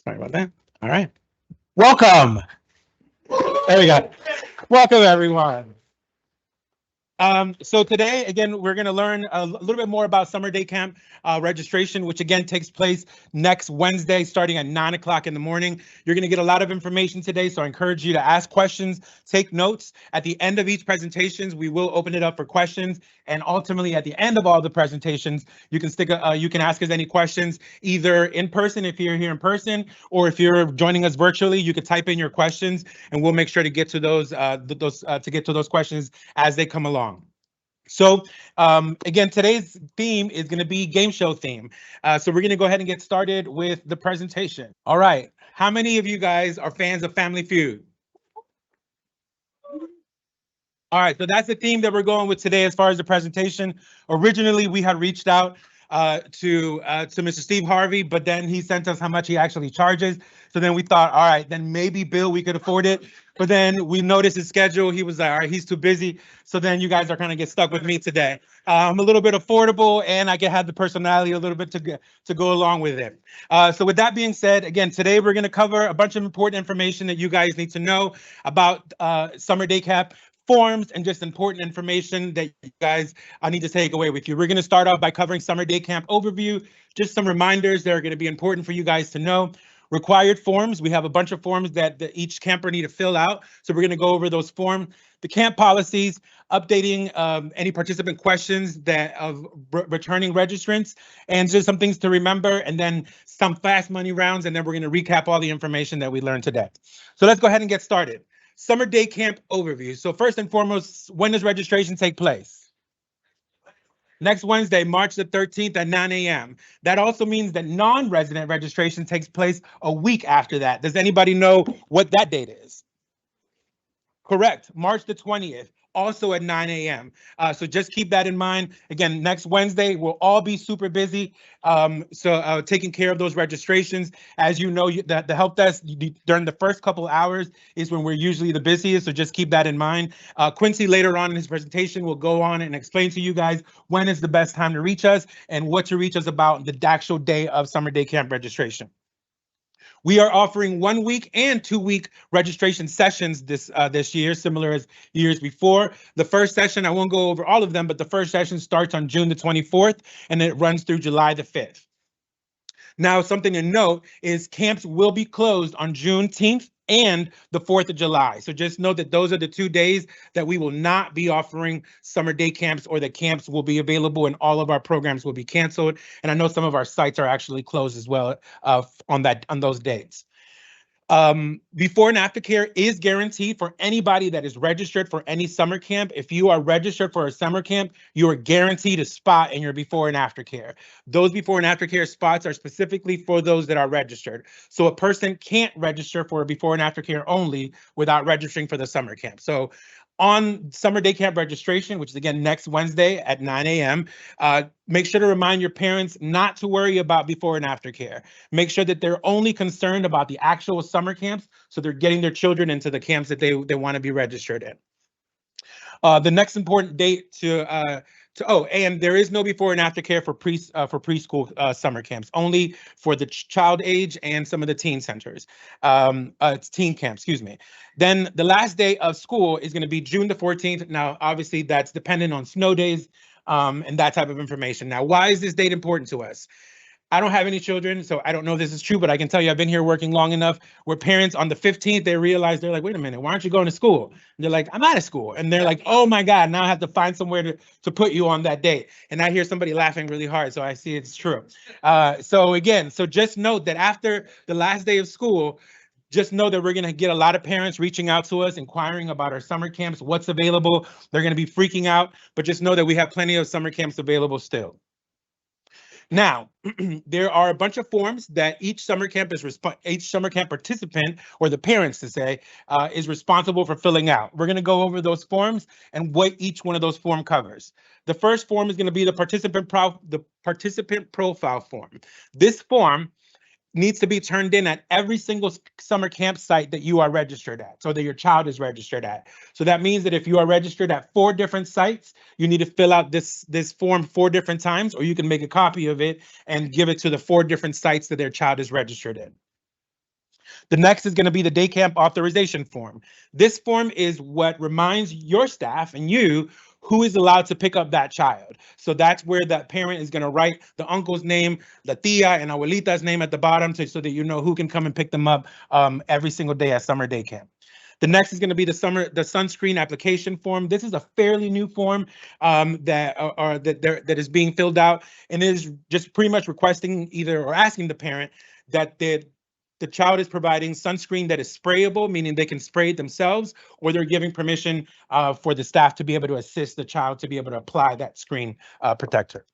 Sorry about that. All right. Welcome. There we go. Welcome, everyone. So today, again, we're going to learn a little bit more about summer day camp registration, which again takes place next Wednesday, starting at 9 o'clock in the morning. You're going to get a lot of information today, so I encourage you to ask questions, take notes. At the end of each presentations, we will open it up for questions, and ultimately, at the end of all the presentations, you can you can ask us any questions, either in person if you're here in person, or if you're joining us virtually, you could type in your questions, and we'll make sure to get to those questions as they come along. So again, today's theme is going to be game show theme. So we're going to go ahead and get started with the presentation. All right. How many of you guys are fans of Family Feud? All right, so that's the theme that we're going with today as far as the presentation. Originally, we had reached out to Mr. Steve Harvey, but then he sent us how much he actually charges. So then we thought, all right, then maybe Bill, we could afford it. But then we noticed his schedule. He was like, all right, he's too busy. So then you guys are kind of get stuck with me today. I'm a little bit affordable, and I can have the personality a little bit to go along with it. So with that being said, again, today we're going to cover a bunch of important information that you guys need to know about Summer Day Camp forms and just important information that you guys need to take away with you. We're going to start off by covering Summer Day Camp overview, just some reminders that are going to be important for you guys to know. Required forms, we have a bunch of forms that each camper need to fill out. So we're going to go over those forms, the camp policies, updating any participant questions that of returning registrants, and just some things to remember, and then some fast money rounds, and then we're going to recap all the information that we learned today. So let's go ahead and get started. Summer Day Camp overview. So first and foremost, when does registration take place? Next Wednesday, March the 13th at 9 a.m. That also means that non-resident registration takes place a week after that. Does anybody know what that date is? Correct, March the 20th, also at 9 a.m. So just keep that in mind. Again, next Wednesday, we'll all be super busy. Taking care of those registrations. As you know, the help desk during the first couple hours is when we're usually the busiest. So just keep that in mind. Quincy later on in his presentation will go on and explain to you guys when is the best time to reach us and what to reach us about the actual day of Summer Day Camp registration. We are offering 1 week and 2 week registration sessions this year, similar as years before. The first session, I won't go over all of them, but the first session starts on June the 24th and it runs through July the 5th. Now, something to note is camps will be closed on Juneteenth and the 4th of July. So just know that those are the 2 days that we will not be offering summer day camps, or the camps will be available and all of our programs will be canceled. And I know some of our sites are actually closed as well on those dates. Before and after care is guaranteed for anybody that is registered for any summer camp. If you are registered for a summer camp, you are guaranteed a spot in your before and after care. Those before and after care spots are specifically for those that are registered. So a person can't register for a before and after care only without registering for the summer camp. So on summer day camp registration, which is again next Wednesday at 9 a.m., make sure to remind your parents not to worry about before and after care. Make sure that they're only concerned about the actual summer camps, so they're getting their children into the camps that they want to be registered in. The next important date and there is no before and after care for preschool summer camps, only for the child age and some of the teen centers. It's teen camp, excuse me. Then the last day of school is going to be June the 14th. Now, obviously, that's dependent on snow days and that type of information. Now, why is this date important to us? I don't have any children, so I don't know if this is true, but I can tell you I've been here working long enough where parents on the 15th, they realize, they're like, wait a minute, why aren't you going to school? And they're like, I'm out of school. And they're like, oh my God, now I have to find somewhere to put you on that date. And I hear somebody laughing really hard, so I see it's true. So just note that after the last day of school, just know that we're going to get a lot of parents reaching out to us, inquiring about our summer camps, what's available. They're going to be freaking out, but just know that we have plenty of summer camps available still. Now, there are a bunch of forms that each summer camp participant, or the parents to say, is responsible for filling out. We're going to go over those forms and what each one of those forms covers. The first form is going to be the participant profile form. This form needs to be turned in at every single summer campsite that you are registered at, so that your child is registered at. So that means that if you are registered at 4 different sites, you need to fill out this form 4 different times, or you can make a copy of it and give it to the 4 different sites that their child is registered in. The next is going to be the day camp authorization form. This form is what reminds your staff and you who is allowed to pick up that child. So that's where that parent is going to write the uncle's name, the tia and abuelita's name at the bottom so that you know who can come and pick them up every single day at summer day camp. The next is going to be the sunscreen application form. This is a fairly new form that is being filled out, and it is just pretty much requesting either or asking the parent that the child is providing sunscreen that is sprayable, meaning they can spray it themselves, or they're giving permission for the staff to be able to assist the child to be able to apply that screen protector.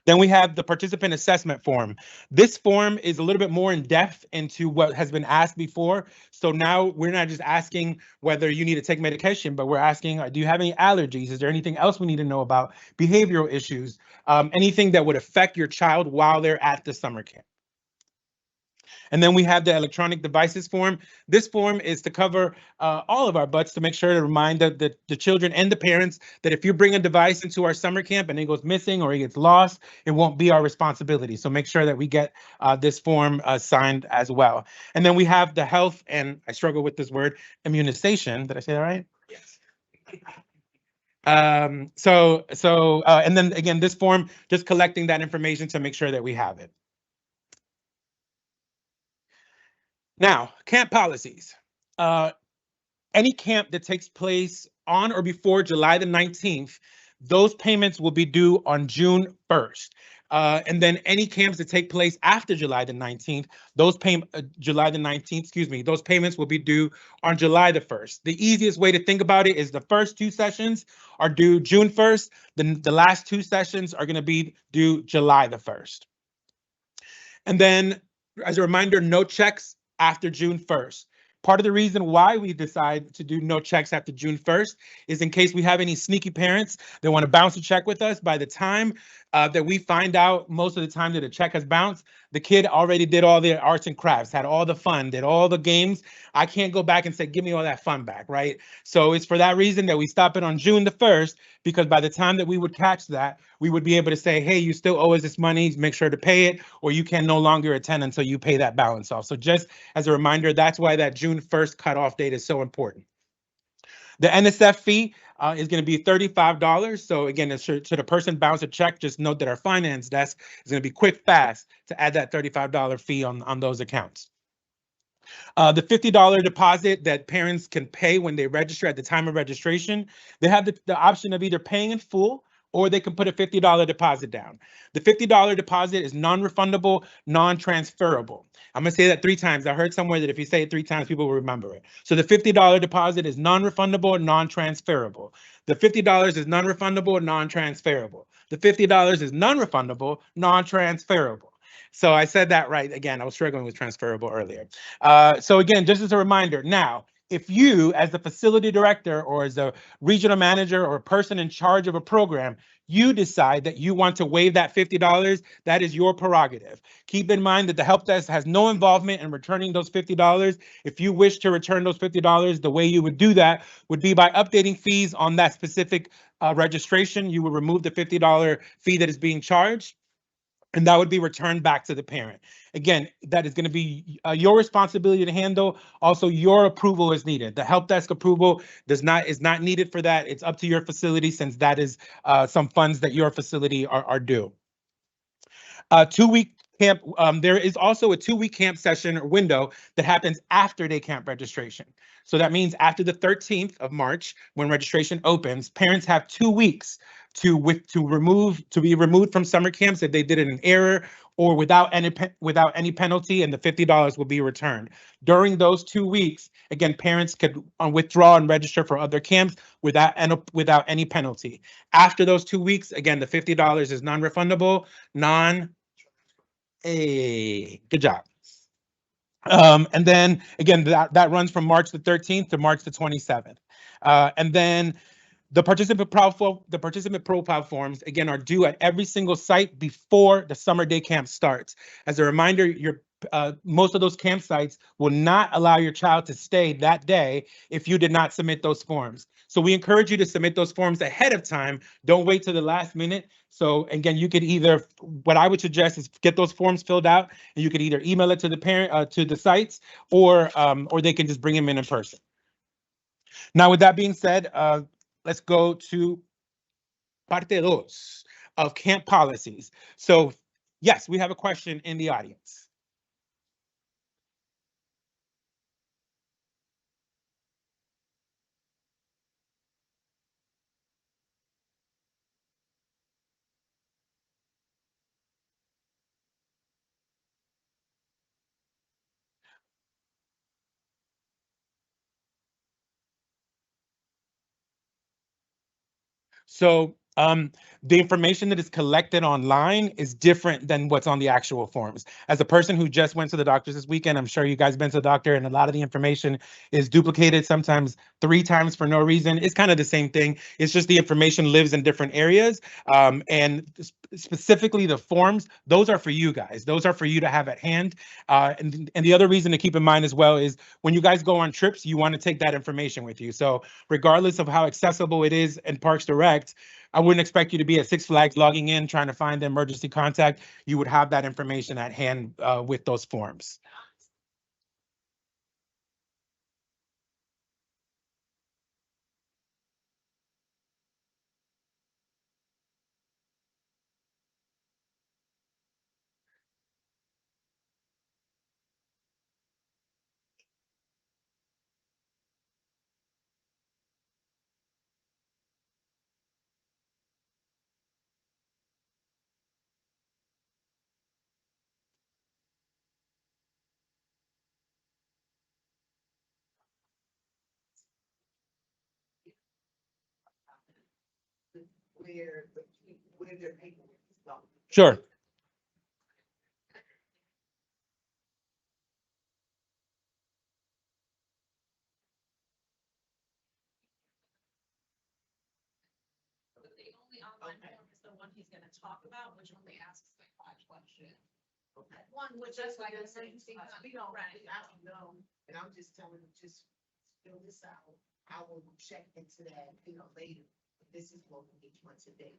Then we have the participant assessment form. This form is a little bit more in depth into what has been asked before. So now we're not just asking whether you need to take medication, but we're asking, do you have any allergies? Is there anything else we need to know about? Behavioral issues, anything that would affect your child while they're at the summer camp. And then we have the electronic devices form. This form is to cover all of our butts to make sure to remind the children and the parents that if you bring a device into our summer camp and it goes missing or it gets lost, it won't be our responsibility. So make sure that we get this form signed as well. And then we have the health, and I struggle with this word, immunization. Did I say that right? Yes. And then again, this form, just collecting that information to make sure that we have it. Now, camp policies. Any camp that takes place on or before July the 19th, those payments will be due on June 1st. And then any camps that take place after July the 19th, those payments will be due on July the 1st. The easiest way to think about it is the first two sessions are due June 1st. The last two sessions are going to be due July the 1st. And then, as a reminder, no checks after June 1st. Part of the reason why we decide to do no checks after June 1st is in case we have any sneaky parents that want to bounce a check with us. By the time that we find out, most of the time that a check has bounced, the kid already did all their arts and crafts, had all the fun, did all the games. I can't go back and say, give me all that fun back, right? So it's for that reason that we stop it on June the 1st, because by the time that we would catch that, we would be able to say, hey, you still owe us this money, make sure to pay it, or you can no longer attend until you pay that balance off. So just as a reminder, that's why that June 1st cutoff date is so important. The NSF fee is going to be $35. So again, should the person bounce a check, just note that our finance desk is going to be quick, fast to add that $35 fee on those accounts. The $50 deposit that parents can pay when they register at the time of registration, they have the option of either paying in full or they can put a $50 deposit down. The $50 deposit is non-refundable, non-transferable. I'm going to say that 3 times. I heard somewhere that if you say it 3 times, people will remember it. So the $50 deposit is non-refundable, non-transferable. The $50 is non-refundable, non-transferable. The $50 is non-refundable, non-transferable. So I said that right. Again, I was struggling with transferable earlier. So again, just as a reminder, now, if you, as the facility director or as a regional manager or a person in charge of a program, you decide that you want to waive that $50, that is your prerogative. Keep in mind that the help desk has no involvement in returning those $50. If you wish to return those $50, the way you would do that would be by updating fees on that specific registration. You would remove the $50 fee that is being charged, and that would be returned back to the parent. Again, that is going to be your responsibility to handle. Also, your approval is needed. The help desk approval is not needed for that. It's up to your facility, since that is some funds that your facility are due. 2-week camp. There is also a 2-week camp session or window that happens after day camp registration. So that means after the 13th of March, when registration opens, parents have 2 weeks to be removed from summer camps if they did it in error or without any penalty, and the $50 will be returned. During those 2 weeks, again, parents could withdraw and register for other camps without any penalty. After those 2 weeks, again, the $50 is non-refundable, good job. And then again, that runs from March the 13th to March the 27th. And then the participant profile forms, again, are due at every single site before the summer day camp starts. As a reminder, most of those campsites will not allow your child to stay that day if you did not submit those forms. So we encourage you to submit those forms ahead of time. Don't wait to the last minute. So again, you could either, what I would suggest is get those forms filled out, and you could either email it to the parent, to the sites, or they can just bring them in person. Now, with that being said, let's go to parte dos of camp policies. So yes, we have a question in the audience. So the information that is collected online is different than what's on the actual forms. As a person who just went to the doctors this weekend, I'm sure you guys been to the doctor, and a lot of the information is duplicated, sometimes 3 times for no reason. It's kind of the same thing. It's just the information lives in different areas. And specifically the forms, those are for you guys. Those are for you to have at hand. And the other reason to keep in mind as well is when you guys go on trips, you want to take that information with you. So regardless of how accessible it is in Parks Direct, I wouldn't expect you to be at Six Flags logging in, trying to find the emergency contact. You would have that information at hand with those forms. Where their paperwork is going. Sure. But the only online form is the one he's gonna talk about, which only asks like 5 questions. One, which is like the same thing, we don't, right, I don't know, and I'm just telling him, just fill this out. I will check into that, later. This is what we need once a day.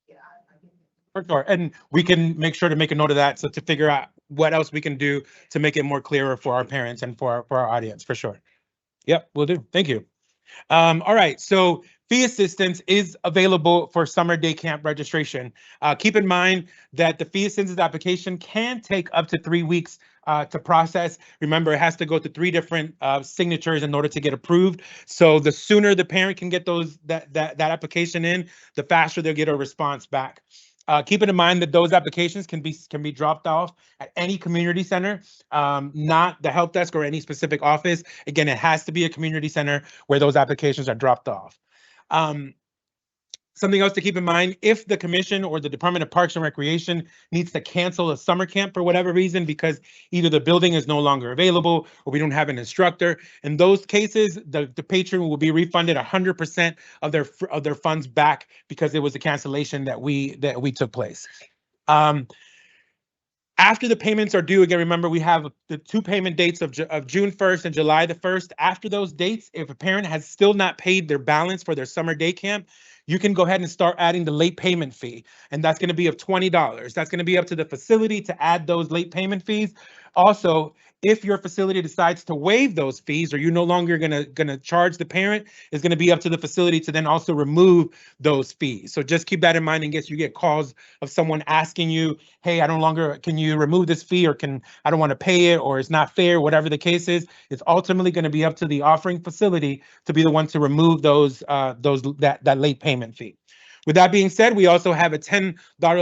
Yeah, I get it. For sure. And we can make sure to make a note of that, so to figure out what else we can do to make it more clearer for our parents and for our audience, for sure. Yep, will do. Thank you. All right, so fee assistance is available for summer day camp registration. Keep in mind that the fee assistance application can take up to 3 weeks to process. Remember, it has to go to 3 different signatures in order to get approved. So the sooner the parent can get that application in, the faster they'll get a response back. Keeping in mind that those applications can be dropped off at any community center, not the help desk or any specific office. Again, it has to be a community center where those applications are dropped off. Something else to keep in mind, if the commission or the Department of Parks and Recreation needs to cancel a summer camp for whatever reason, because either the building is no longer available or we don't have an instructor, in those cases, the patron will be refunded 100% of their funds back, because it was a cancellation that we took place. After the payments are due, again, remember we have the 2 payment dates of June 1st and July the 1st. After those dates, if a parent has still not paid their balance for their summer day camp, you can go ahead and start adding the late payment fee. And that's going to be of $20. That's going to be up to the facility to add those late payment fees. Also, if your facility decides to waive those fees, or you're no longer gonna charge the parent, is gonna be up to the facility to then also remove those fees. So just keep that in mind in case you get calls of someone asking you, hey, can you remove this fee, or I don't want to pay it, or it's not fair, whatever the case is. It's ultimately going to be up to the offering facility to be the one to remove that late payment fee. With that being said, we also have a $10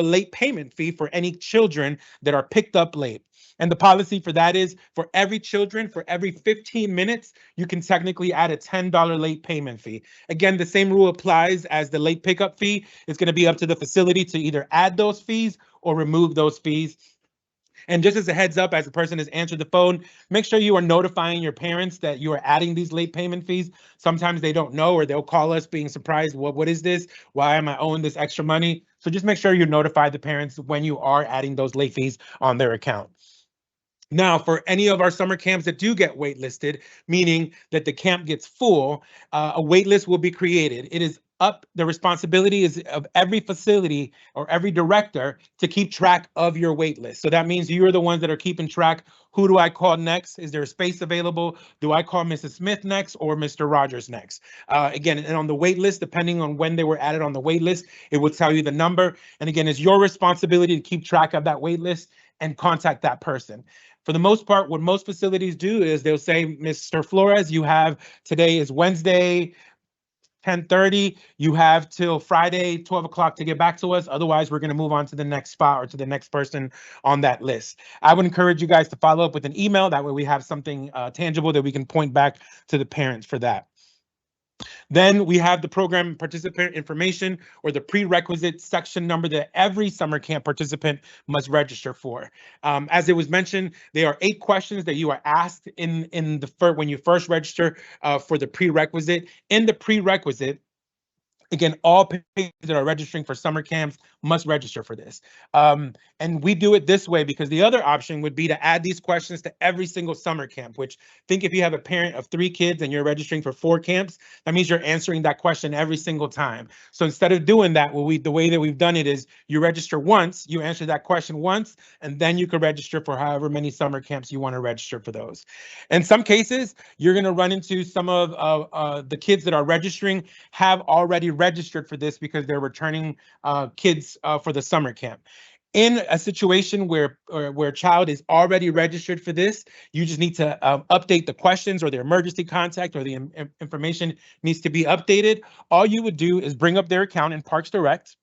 late payment fee for any children that are picked up late. And the policy for that is, for every 15 minutes, you can technically add a $10 late payment fee. Again, the same rule applies as the late pickup fee. It's going to be up to the facility to either add those fees or remove those fees. And just as a heads up, as the person has answered the phone, make sure you are notifying your parents that you are adding these late payment fees. Sometimes they don't know, or they'll call us being surprised. What is this? Why am I owing this extra money? So just make sure you notify the parents when you are adding those late fees on their account. Now, for any of our summer camps that do get waitlisted, meaning that the camp gets full, a wait list will be created. It is up, the responsibility is of every facility or every director to keep track of your wait list. So that means you're the ones that are keeping track. Who do I call next? Is there a space available? Do I call Mrs. Smith next or Mr. Rogers next? Again, and on the wait list, depending on when they were added on the wait list, it will tell you the number. And again, it's your responsibility to keep track of that wait list and contact that person. For the most part, what most facilities do is they'll say, Mr. Flores, you have, today is Wednesday, 10:30, you have till Friday, 12 o'clock to get back to us. Otherwise, we're going to move on to the next spot or to the next person on that list. I would encourage you guys to follow up with an email. That way we have something tangible that we can point back to the parents for that. Then we have the program participant information, or the prerequisite section number that every summer camp participant must register for. As it was mentioned, there are 8 questions that you are asked in the when you first register for the prerequisite. In the prerequisite, again, all parents that are registering for summer camps must register for this. And we do it this way because the other option would be to add these questions to every single summer camp, which, think if you have a parent of 3 kids and you're registering for 4 camps, that means you're answering that question every single time. So instead of doing that, the way that we've done it is you register once, you answer that question once, and then you can register for however many summer camps you want to register for those. In some cases, you're going to run into some of the kids that are registering have already registered for this because they're returning kids for the summer camp. In a situation where a child is already registered for this, you just need to update the questions, or their emergency contact, or the information needs to be updated. All you would do is bring up their account in Parks Direct.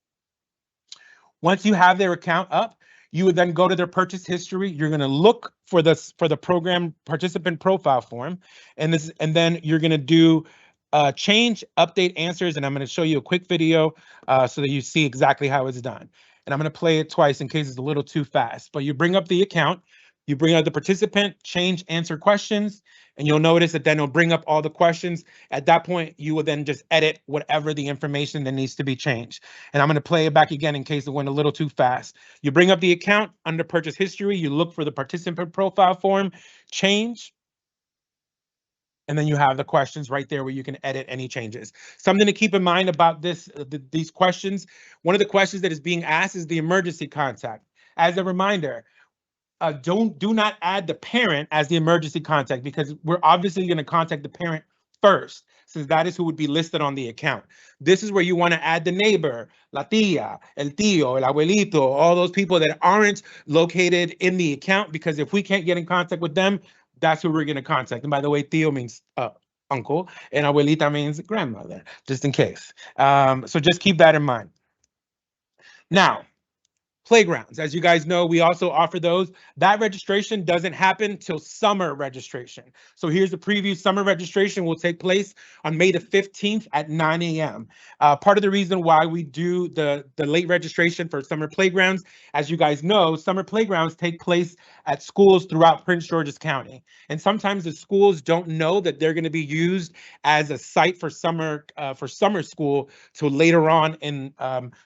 Once you have their account up, you would then go to their purchase history. You're going to look for the program participant profile form, and then you're going to do change, update answers, and I'm going to show you a quick video so that you see exactly how it's done. And I'm going to play it twice in case it's a little too fast. But you bring up the account, you bring up the participant, change, answer questions, and you'll notice that then it'll bring up all the questions. At that point, you will then just edit whatever the information that needs to be changed. And I'm going to play it back again in case it went a little too fast. You bring up the account, under purchase history, you look for the participant profile form, change, and then you have the questions right there where you can edit any changes. Something to keep in mind about these questions, one of the questions that is being asked is the emergency contact. As a reminder, do not add the parent as the emergency contact, because we're obviously going to contact the parent first, since that is who would be listed on the account. This is where you want to add the neighbor, la tía, el tío, el abuelito, all those people that aren't located in the account, because if we can't get in contact with them, that's who we're going to contact. And by the way, tío means uncle, and abuelita means grandmother, just in case. So just keep that in mind. Now, playgrounds. As you guys know, we also offer those. That registration doesn't happen till summer registration. So here's the preview. Summer registration will take place on May the 15th at 9 a.m. Part of the reason why we do the late registration for summer playgrounds, as you guys know, summer playgrounds take place at schools throughout Prince George's County. And sometimes the schools don't know that they're going to be used as a site for summer school till later on in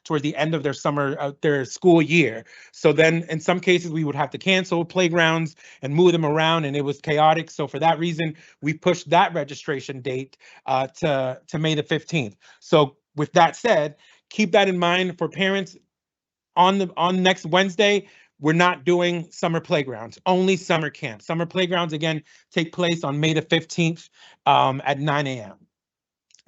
towards the end of their school year. So then in some cases we would have to cancel playgrounds and move them around, and it was chaotic. So for that reason, we pushed that registration date to May the 15th. So with that said, keep that in mind for parents. On next Wednesday, we're not doing summer playgrounds, only summer camps. Summer playgrounds, again, take place on May the 15th at 9 a.m.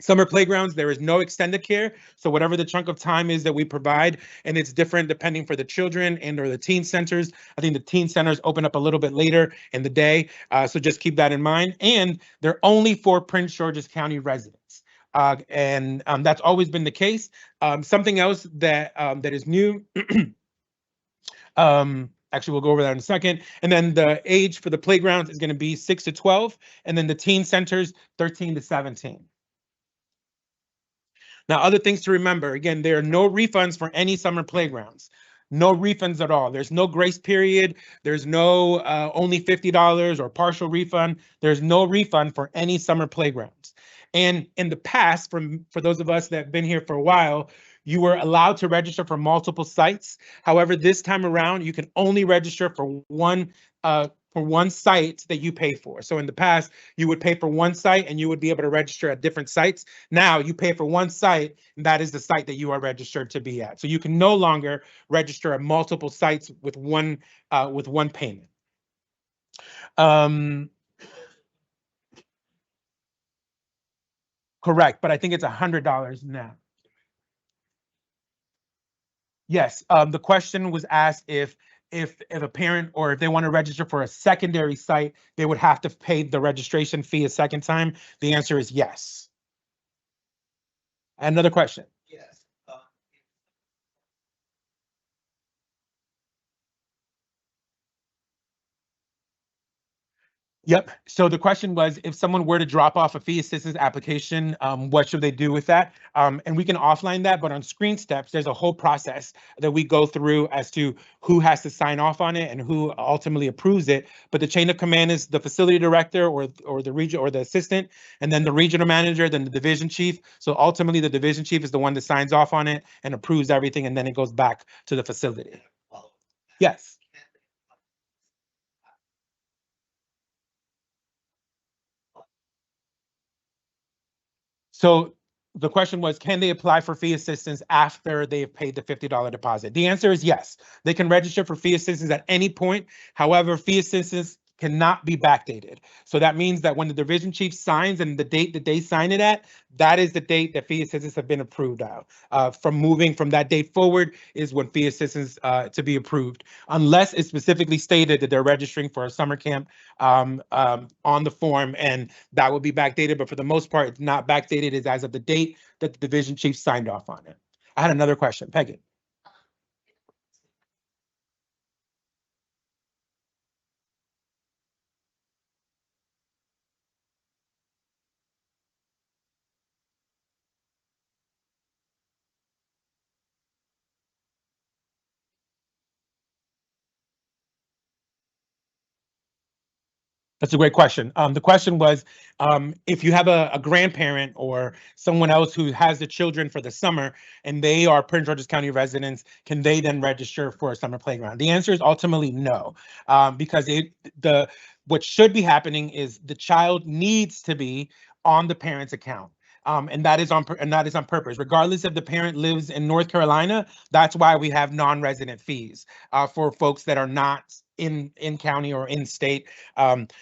Summer playgrounds, there is no extended care. So whatever the chunk of time is that we provide, and it's different depending for the children and or the teen centers. I think the teen centers open up a little bit later in the day. So just keep that in mind. And they're only for Prince George's County residents. And that's always been the case. Something else that is new, actually, we'll go over that in a second. And then the age for the playgrounds is going to be 6 to 12, and then the teen centers 13 to 17. Now, other things to remember, again, there are no refunds for any summer playgrounds. No refunds at all. There's no grace period. There's no only $50 or partial refund. There's no refund for any summer playgrounds. And in the past, for those of us that have been here for a while, you were allowed to register for multiple sites. However, this time around, you can only register for one for one site that you pay for. So in the past, you would pay for one site and you would be able to register at different sites. Now you pay for one site, and that is the site that you are registered to be at. So you can no longer register at multiple sites with one payment. Correct, but I think it's $100 now. Yes, the question was asked if a parent or if they want to register for a secondary site, they would have to pay the registration fee a second time. The answer is yes. Another question. Yes. Yep. So the question was, if someone were to drop off a fee assistance application, what should they do with that? And we can offline that, but on Screen Steps, there's a whole process that we go through as to who has to sign off on it and who ultimately approves it. But the chain of command is the facility director or the region or the assistant, and then the regional manager, then the division chief. So ultimately, the division chief is the one that signs off on it and approves everything, and then it goes back to the facility. Yes. So the question was, can they apply for fee assistance after they've paid the $50 deposit? The answer is yes. They can register for fee assistance at any point. However, fee assistance cannot be backdated. So that means that when the division chief signs and the date that they sign it at, that is the date that fee assistance have been approved of. From moving from that date forward is when fee assistance to be approved, unless it's specifically stated that they're registering for a summer camp on the form, and that will be backdated. But for the most part, it's not backdated. It's as of the date that the division chief signed off on it. I had another question, Peggy. That's a great question. The question was, if you have a grandparent or someone else who has the children for the summer and they are Prince George's County residents, can they then register for a summer playground? The answer is ultimately no, because what should be happening is the child needs to be on the parent's account. And that is on purpose. Regardless if the parent lives in North Carolina, that's why we have non-resident fees for folks that are not in county or in state.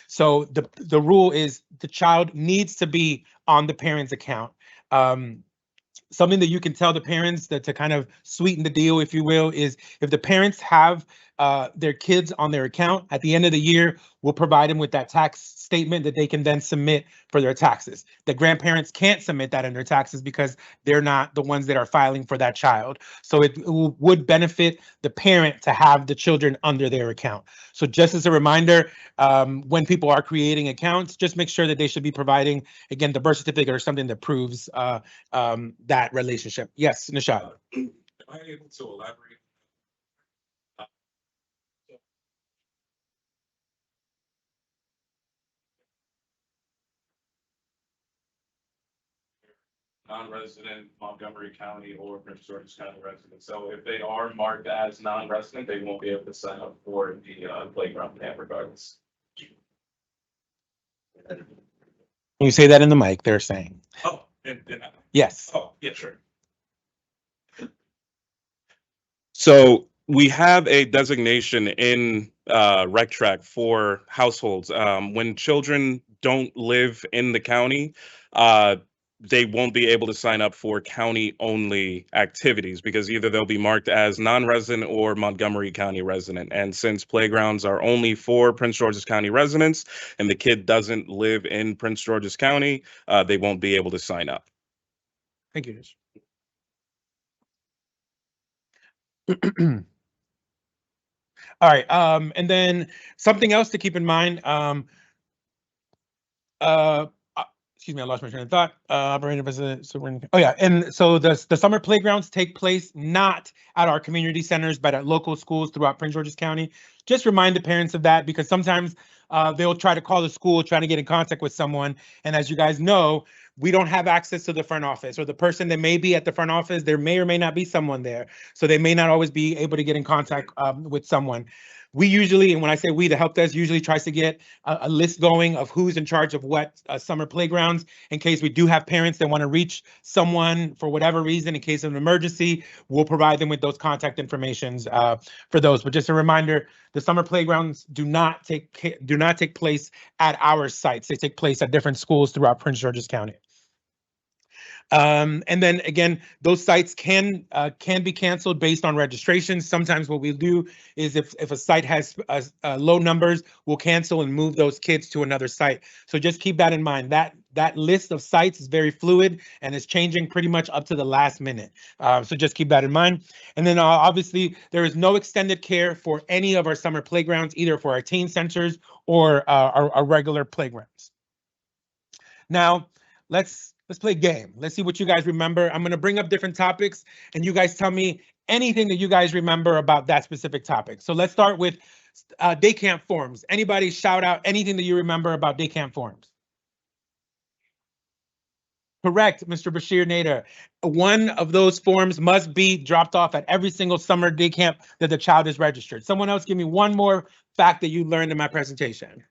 So the rule is the child needs to be on the parent's account. Something that you can tell the parents that to kind of sweeten the deal, if you will, is if the parents have their kids on their account at the end of the year, we'll provide them with that tax statement that they can then submit for their taxes. The grandparents can't submit that in their taxes because they're not the ones that are filing for that child. So it would benefit the parent to have the children under their account. So just as a reminder, when people are creating accounts, just make sure that they should be providing, again, the birth certificate or something that proves that relationship. Yes, Nishad. Am I able to elaborate? Non-resident Montgomery County or Prince George's County resident. So if they are marked as non-resident, they won't be able to sign up for the playground camp regardless. Can you say that in the mic? They're saying. Oh, Yes. oh, yeah, sure. So we have a designation in RecTrack for households. When children don't live in the county, they won't be able to sign up for county-only activities because either they'll be marked as non-resident or Montgomery County resident. And since playgrounds are only for Prince George's County residents and the kid doesn't live in Prince George's County, they won't be able to sign up. Thank you, Nish. All right, and then something else to keep in mind. Excuse me, I lost my train of thought. Operating president. Oh yeah, and so the summer playgrounds take place not at our community centers, but at local schools throughout Prince George's County. Just remind the parents of that because sometimes they'll try to call the school, trying to get in contact with someone, and as you guys know, we don't have access to the front office, or the person that may be at the front office, there may or may not be someone there, so they may not always be able to get in contact with someone. We usually, and when I say we, the help desk usually tries to get a list going of who's in charge of what summer playgrounds, in case we do have parents that want to reach someone for whatever reason, in case of an emergency, we'll provide them with those contact informations for those. But just a reminder, the summer playgrounds do not take place at our sites. They take place at different schools throughout Prince George's County. And then again, those sites can be canceled based on registration. Sometimes what we do is if a site has low numbers, we'll cancel and move those kids to another site. So just keep that in mind. That list of sites is very fluid and is changing pretty much up to the last minute. So just keep that in mind. And then obviously there is no extended care for any of our summer playgrounds, either for our teen centers or our regular playgrounds. Now, let's play a game. Let's see what you guys remember. I'm going to bring up different topics and you guys tell me anything that you guys remember about that specific topic. So let's start with day camp forms. Anybody shout out anything that you remember about day camp forms? Correct, Mr. Bashir Nader. One of those forms must be dropped off at every single summer day camp that the child is registered. Someone else give me one more fact that you learned in my presentation.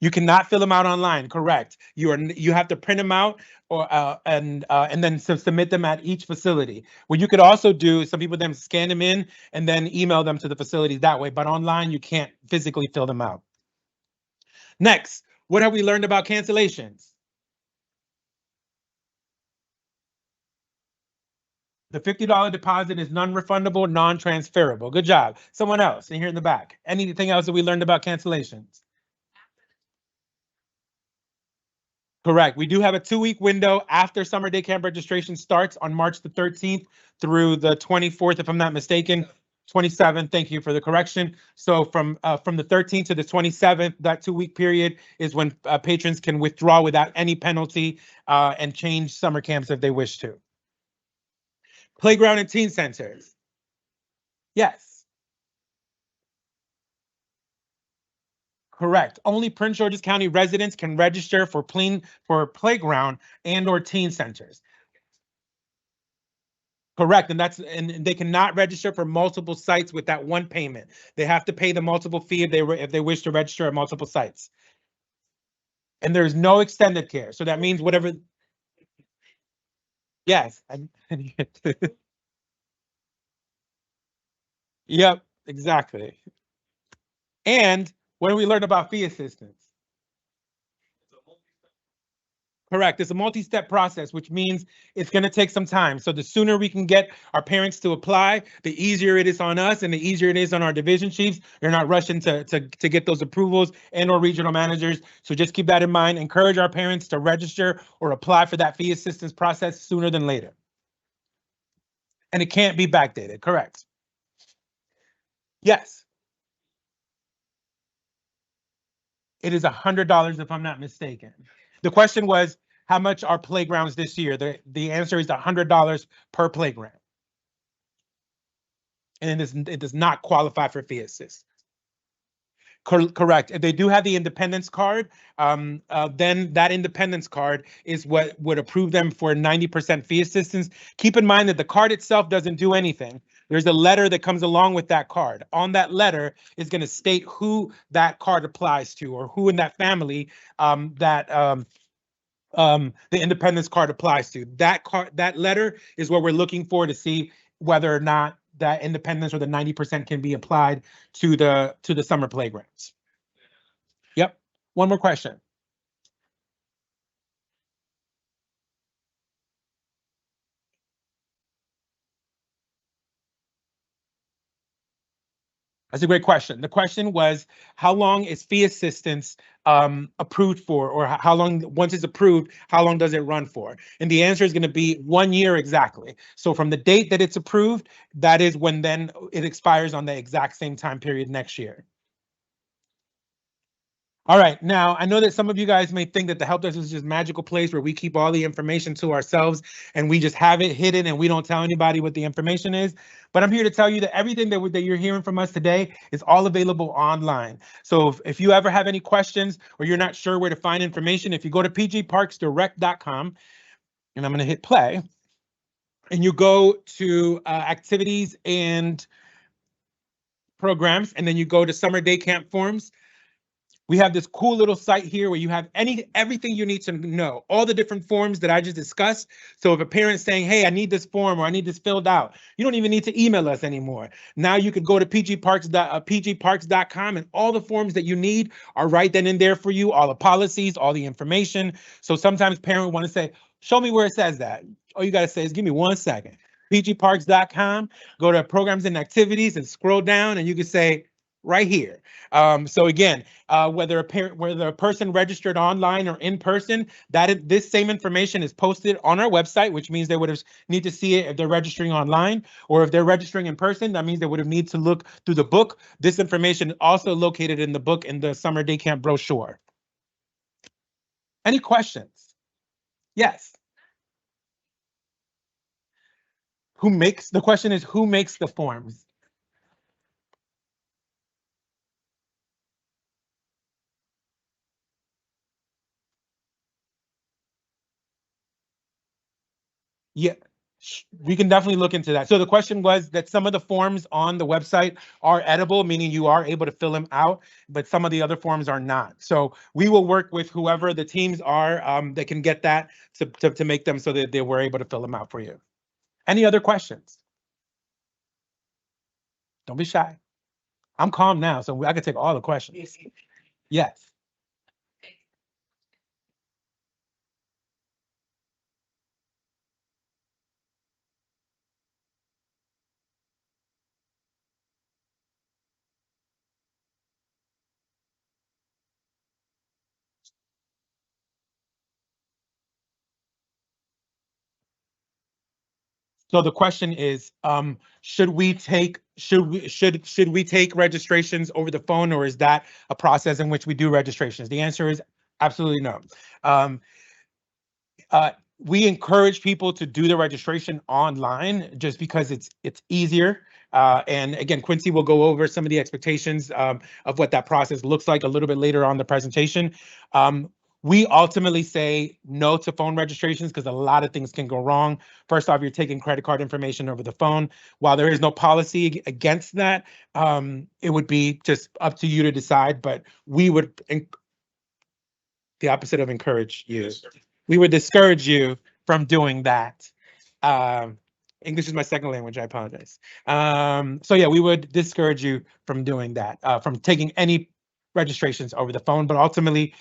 You cannot fill them out online. Correct. You have to print them out or and then submit them at each facility. What you could also do is some people then scan them in and then email them to the facilities that way. But online, you can't physically fill them out. Next, what have we learned about cancellations? The $50 deposit is non-refundable, non-transferable. Good job. Someone else in here in the back. Anything else that we learned about cancellations? Correct. We do have a 2-week window after summer day camp registration starts on March the 13th through the 24th, if I'm not mistaken. 27th. Thank you for the correction. So from the 13th to the 27th, that 2-week period is when patrons can withdraw without any penalty and change summer camps if they wish to. Playground and teen centers. Yes. Correct. Only Prince George's County residents can register for playground and/or teen centers. Correct, and they cannot register for multiple sites with that one payment. They have to pay the multiple fee if they wish to register at multiple sites. And there's no extended care, so that means whatever. Yes. Yep, exactly. And what do we learn about fee assistance? Correct. It's a multi-step process, which means it's going to take some time. So the sooner we can get our parents to apply, the easier it is on us and the easier it is on our division chiefs. They're not rushing to get those approvals and or regional managers. So just keep that in mind. Encourage our parents to register or apply for that fee assistance process sooner than later. And it can't be backdated. Correct. Yes. It is $100 if I'm not mistaken. The question was, how much are playgrounds this year? The answer is $100 per playground. And it does not qualify for fee assist. Correct. If they do have the independence card, then that independence card is what would approve them for 90% fee assistance. Keep in mind that the card itself doesn't do anything. There's a letter that comes along with that card. On that letter is going to state who that card applies to or who in that family the independence card applies to. That letter is what we're looking for to see whether or not that independence or the 90% can be applied to the summer playgrounds. Yep. One more question. That's a great question. The question was, how long is fee assistance approved for, or how long, once it's approved, how long does it run for? And the answer is going to be 1 year exactly. So from the date that it's approved, that is when then it expires on the exact same time period next year. All right, now I know that some of you guys may think that the help desk is just a magical place where we keep all the information to ourselves and we just have it hidden and we don't tell anybody what the information is. But I'm here to tell you that everything that you're hearing from us today is all available online. So if you ever have any questions or you're not sure where to find information, if you go to pgparksdirect.com, and I'm going to hit play, and you go to activities and programs, and then you go to summer day camp forms. We have this cool little site here where you have everything you need to know, all the different forms that I just discussed. So if a parent's saying, hey, I need this form or I need this filled out, you don't even need to email us anymore. Now you could go to pgparks.com and all the forms that you need are right then and there for you, all the policies, all the information. So sometimes parents want to say, show me where it says that. All you got to say is give me 1 second. pgparks.com, go to programs and activities and scroll down and you can say right here. So again, whether a person registered online or in person, this same information is posted on our website, which means they would have need to see it if they're registering online, or if they're registering in person, that means they would have need to look through the book. This information is also located in the book in the summer day camp brochure. Any questions? Yes. The question is who makes the forms? Yeah, we can definitely look into that. So the question was that some of the forms on the website are edible, meaning you are able to fill them out, but some of the other forms are not. So we will work with whoever the teams are that can get that to make them so that they were able to fill them out for you. Any other questions? Don't be shy. I'm calm now, so I can take all the questions. Yes. So the question is, should we take registrations over the phone, or is that a process in which we do registrations? The answer is absolutely no. We encourage people to do the registration online just because it's easier. And again, Quincy will go over some of the expectations of what that process looks like a little bit later on the presentation. We ultimately say no to phone registrations because a lot of things can go wrong. First off, you're taking credit card information over the phone. While there is no policy against that, it would be just up to you to decide, but we would, the opposite of encourage you. We would discourage you from doing that. English is my second language, I apologize. So yeah, we would discourage you from doing that, from taking any registrations over the phone, but ultimately,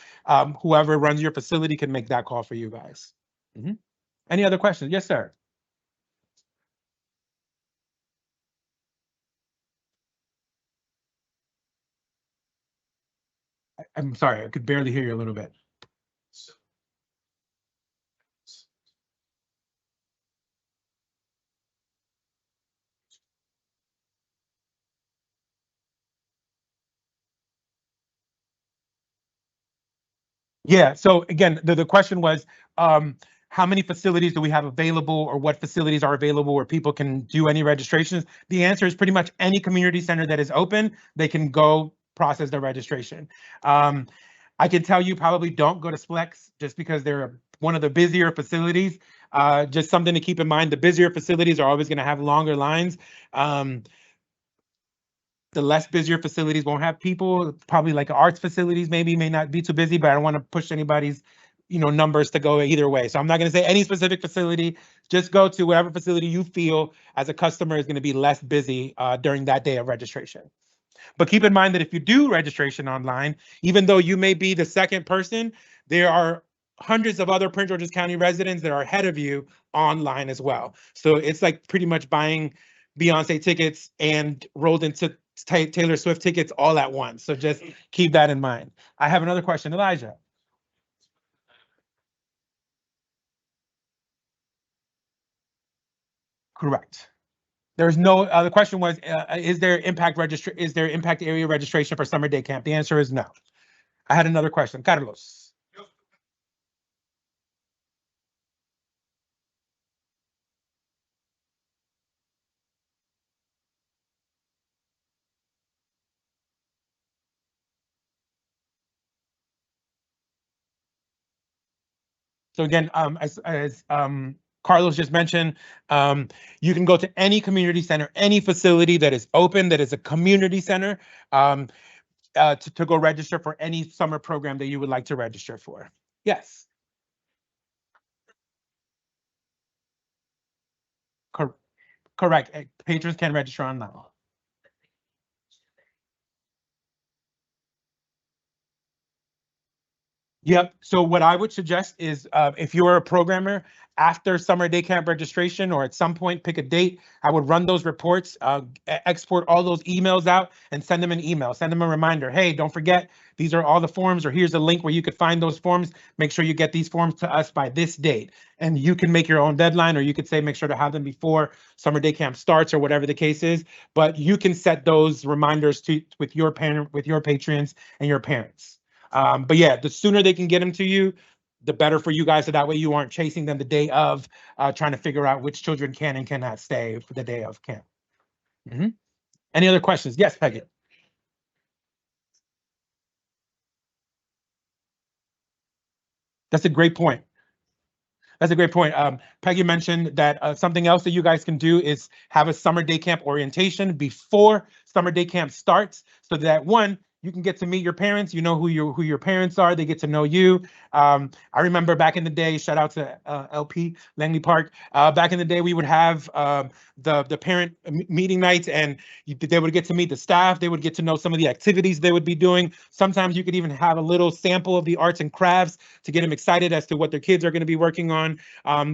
whoever runs your facility can make that call for you guys. Any other questions? Yes, sir. I'm sorry, I could barely hear you a little bit. Yeah, so again, the question was, how many facilities do we have available, or what facilities are available where people can do any registrations? The answer is pretty much any community center that is open, they can go process their registration. I can tell you probably don't go to Splex just because they're one of the busier facilities. Just something to keep in mind, the busier facilities are always going to have longer lines. The less busier facilities won't have people, probably like arts facilities maybe may not be too busy, but I don't want to push anybody's numbers to go either way. So I'm not going to say any specific facility, just go to whatever facility you feel as a customer is going to be less busy during that day of registration. But keep in mind that if you do registration online, even though you may be the second person, there are hundreds of other Prince George's County residents that are ahead of you online as well. So it's like pretty much buying Beyonce tickets and rolled into Taylor Swift tickets all at once. So just keep that in mind. I have another question, Elijah. Correct. There's no, the question was, is there impact area registration for summer day camp? The answer is no. I had another question, Carlos. So again, as Carlos just mentioned, you can go to any community center, any facility that is open, that is a community center, to go register for any summer program that you would like to register for. Yes. Correct. Patrons can register online. Yep. So what I would suggest is if you are a programmer, after summer day camp registration or at some point pick a date, I would run those reports, export all those emails out and send them an email, send them a reminder. Hey, don't forget, these are all the forms, or here's a link where you could find those forms. Make sure you get these forms to us by this date. And you can make your own deadline, or you could say, make sure to have them before summer day camp starts or whatever the case is. But you can set those reminders with your patrons and your parents. But yeah, the sooner they can get them to you, the better for you guys. So that way you aren't chasing them the day of, trying to figure out which children can and cannot stay for the day of camp. Any other questions? Yes, Peggy. That's a great point. That's a great point. Peggy mentioned that something else that you guys can do is have a summer day camp orientation before summer day camp starts, so that one, you can get to meet your parents. You know who your parents are. They get to know you. I remember back in the day, shout out to LP Langley Park. Back in the day, we would have the parent meeting nights, and they would get to meet the staff. They would get to know some of the activities they would be doing. Sometimes you could even have a little sample of the arts and crafts to get them excited as to what their kids are going to be working on.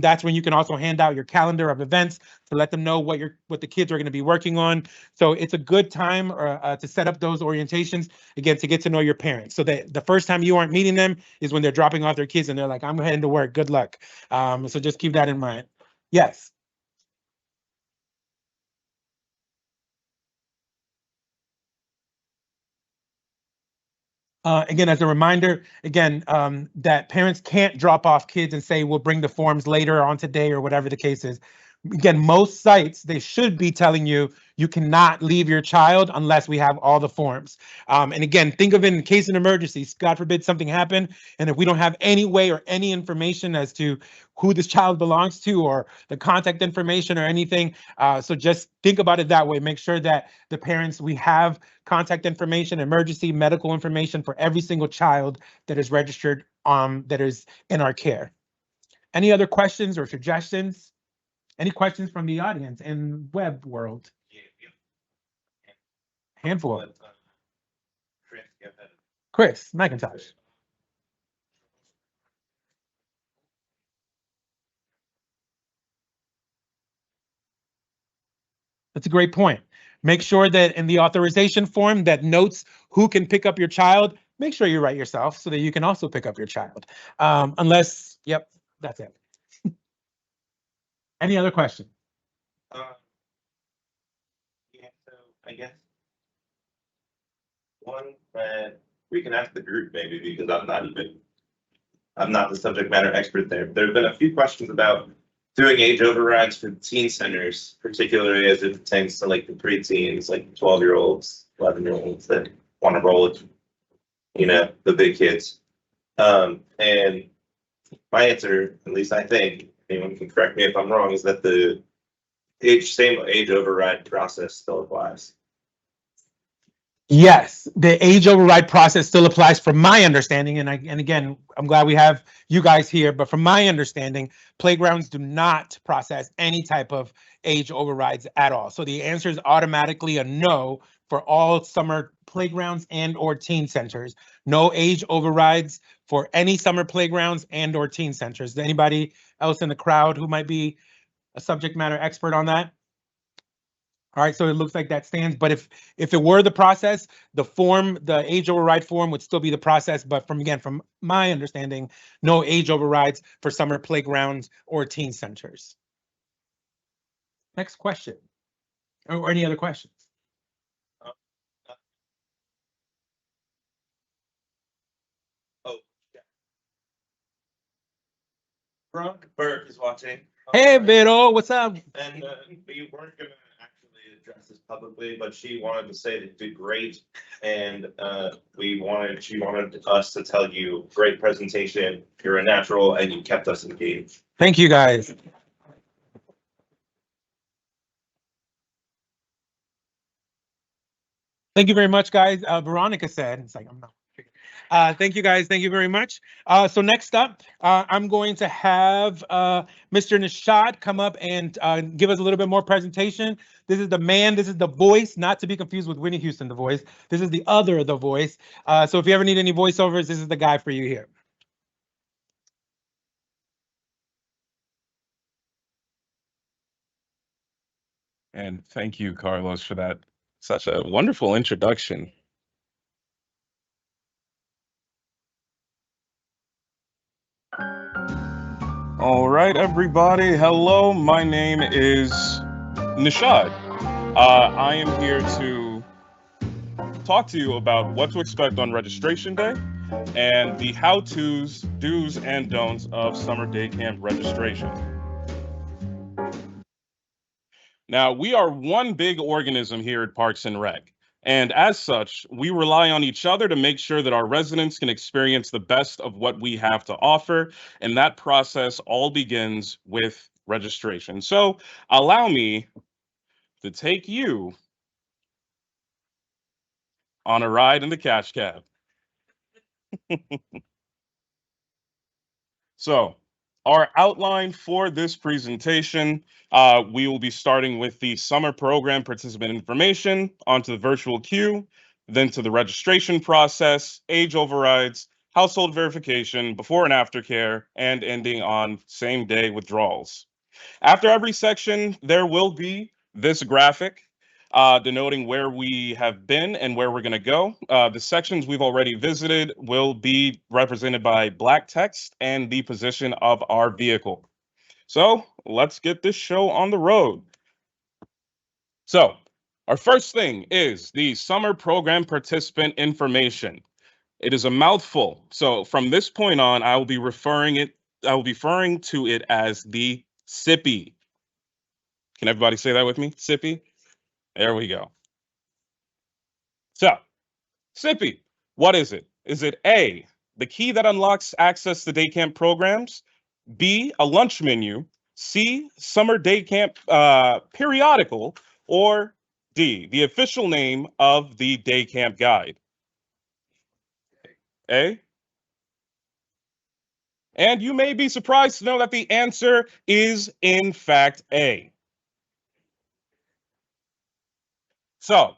That's when you can also hand out your calendar of events to let them know what the kids are going to be working on. So it's a good time to set up those orientations, again, to get to know your parents. So that the first time you aren't meeting them is when they're dropping off their kids and they're like, I'm heading to work, good luck. So just keep that in mind. Yes. Again, as a reminder, that parents can't drop off kids and say, we'll bring the forms later on today or whatever the case is. Again, most sites, they should be telling you, you cannot leave your child unless we have all the forms. And again, think of it in case of an emergency, God forbid something happened, and if we don't have any way or any information as to who this child belongs to or the contact information or anything, so just think about it that way. Make sure that the parents, we have contact information, emergency medical information for every single child that is registered, that is in our care. Any other questions or suggestions? Any questions from the audience in web world? Handful. Chris McIntosh. That's a great point. Make sure that in the authorization form that notes who can pick up your child, make sure you write yourself so that you can also pick up your child. Unless, yep, that's it. Any other question? Yeah, so I guess one that we can ask the group maybe, because I'm not the subject matter expert there. There have been a few questions about doing age overrides for teen centers, particularly as it pertains to like the preteens, like 12-year-olds, 11-year-olds that want to roll with, the big kids. And my answer, at least I think, anyone can correct me if I'm wrong, is that the same age override process still applies. Yes, the age override process still applies from my understanding. And again, I'm glad we have you guys here, but from my understanding, playgrounds do not process any type of age overrides at all. So the answer is automatically a no for all summer playgrounds and or teen centers. No age overrides for any summer playgrounds and or teen centers. Is there anybody else in the crowd who might be a subject matter expert on that? All right, so it looks like that stands, but if it were the process, the age override form would still be the process, but from my understanding, no age overrides for summer playgrounds or teen centers. Next question, or any other questions? Oh, yeah. Bert is watching. Hey, Vero, what's up? And we weren't gonna actually address this publicly, but she wanted to say that you did great, and she wanted us to tell you, great presentation. You're a natural, and you kept us engaged. Thank you, guys. Thank you very much, guys. Veronica said, it's like, I'm not. Thank you, guys. Thank you very much. So next up, I'm going to have Mr. Nishad come up and give us a little bit more presentation. This is the man, this is the voice, not to be confused with Whitney Houston, the voice. This is the other, the voice. So if you ever need any voiceovers, this is the guy for you here. And thank you, Carlos, for that. Such a wonderful introduction. All right, everybody. Hello, my name is Nishad. I am here to talk to you about what to expect on registration day and the how-tos, do's, and don'ts of summer day camp registration. Now, we are one big organism here at Parks and Rec. And as such, we rely on each other to make sure that our residents can experience the best of what we have to offer. And that process all begins with registration. So allow me to take you on a ride in the cash cab. So our outline for this presentation, we will be starting with the summer program participant information, onto the virtual queue, then to the registration process, age overrides, household verification, before and after care, and ending on same day withdrawals. After every section, there will be this graphic denoting where we have been and where we're going to go. The sections we've already visited will be represented by black text and the position of our vehicle. So let's get this show on the road. So our first thing is the summer program participant information. It is a mouthful. So from this point on, I will be referring to it as the SIPI. Can everybody say that with me? SIPI? There we go. So, SIPI, what is it? Is it A, the key that unlocks access to day camp programs, B, a lunch menu, C, summer day camp periodical, or D, the official name of the day camp guide? A? And you may be surprised to know that the answer is, in fact, A. So,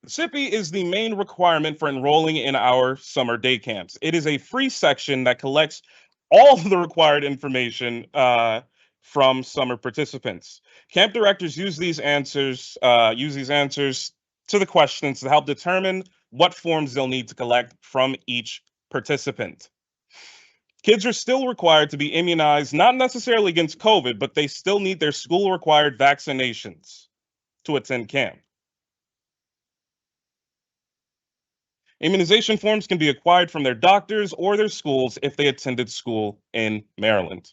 SIPI is the main requirement for enrolling in our summer day camps. It is a free section that collects all the required information from summer participants. Camp directors use these answers to the questions to help determine what forms they'll need to collect from each participant. Kids are still required to be immunized, not necessarily against COVID, but they still need their school-required vaccinations to attend camp. Immunization forms can be acquired from their doctors or their schools if they attended school in Maryland.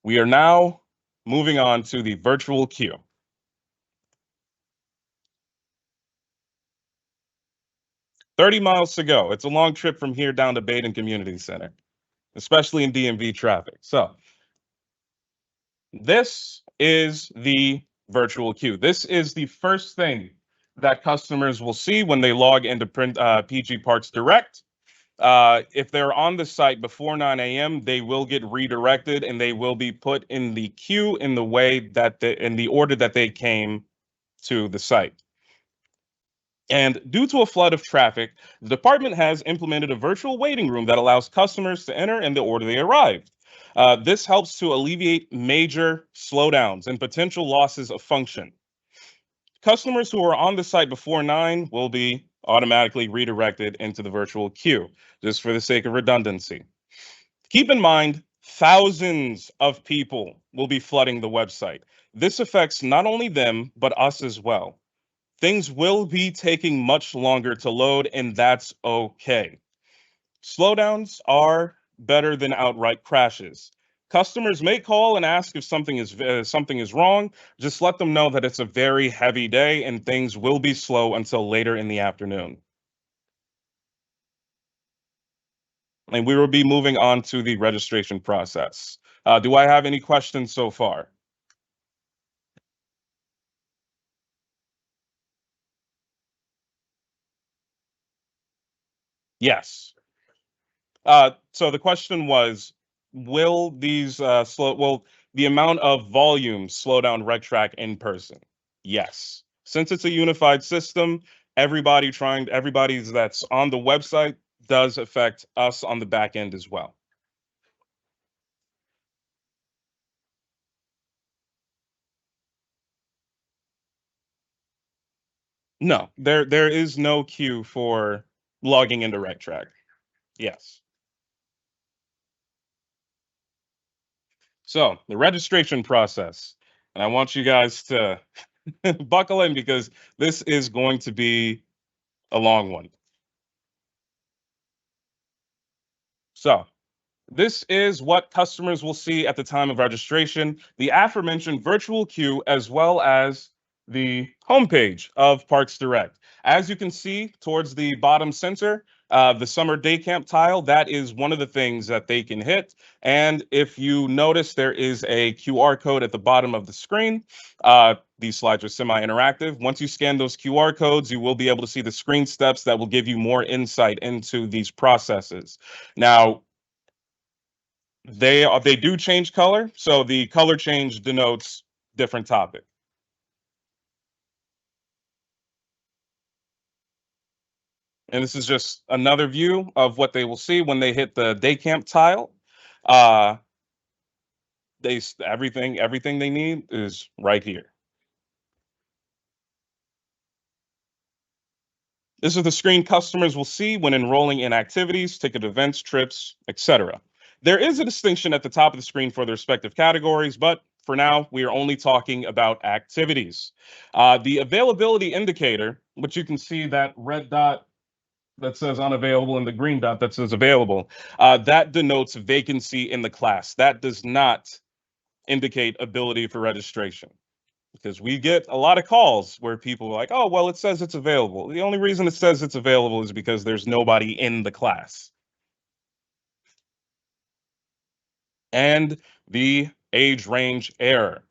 We are now moving on to the virtual queue. "30 miles to go. It's a long trip from here down to Baden Community Center, especially in DMV traffic. So this is the virtual queue. This is the first thing that customers will see when they log into PG Parks Direct. If they're on the site before 9 a.m., they will get redirected and they will be put in the queue in the way that in the order that they came to the site. And due to a flood of traffic, the department has implemented a virtual waiting room that allows customers to enter in the order they arrived. This helps to alleviate major slowdowns and potential losses of function. Customers who are on the site before 9 will be automatically redirected into the virtual queue, just for the sake of redundancy. Keep in mind, thousands of people will be flooding the website. This affects not only them, but us as well. Things will be taking much longer to load, and that's okay. Slowdowns are better than outright crashes. Customers may call and ask if something is wrong. Just let them know that it's a very heavy day and things will be slow until later in the afternoon. And we will be moving on to the registration process. Do I have any questions so far? Yes. So the question was, will these will the amount of volume slow down RegTrack in person? Yes. Since it's a unified system, everybody's that's on the website does affect us on the back end as well. No, there is no queue for logging into RegTrack. Yes. So the registration process, and I want you guys to buckle in because this is going to be a long one. So this is what customers will see at the time of registration, the aforementioned virtual queue, as well as the homepage of Parks Direct. As you can see towards the bottom center, the summer day camp tile, that is one of the things that they can hit. And if you notice, there is a QR code at the bottom of the screen. These slides are semi-interactive. Once you scan those QR codes, you will be able to see the screen steps that will give you more insight into these processes. Now, they do change color, so the color change denotes different topic. And this is just another view of what they will see when they hit the day camp tile. Uh, everything they need is right here. This is the screen customers will see when enrolling in activities, ticket events, trips, etc. There is a distinction at the top of the screen for the respective categories, but for now, we are only talking about activities. The availability indicator, which you can see that red dot that says unavailable and the green dot that says available, that denotes vacancy in the class. That does not indicate ability for registration, because we get a lot of calls where people are like, oh, well, it says it's available. The only reason it says it's available is because there's nobody in the class. And the age range error.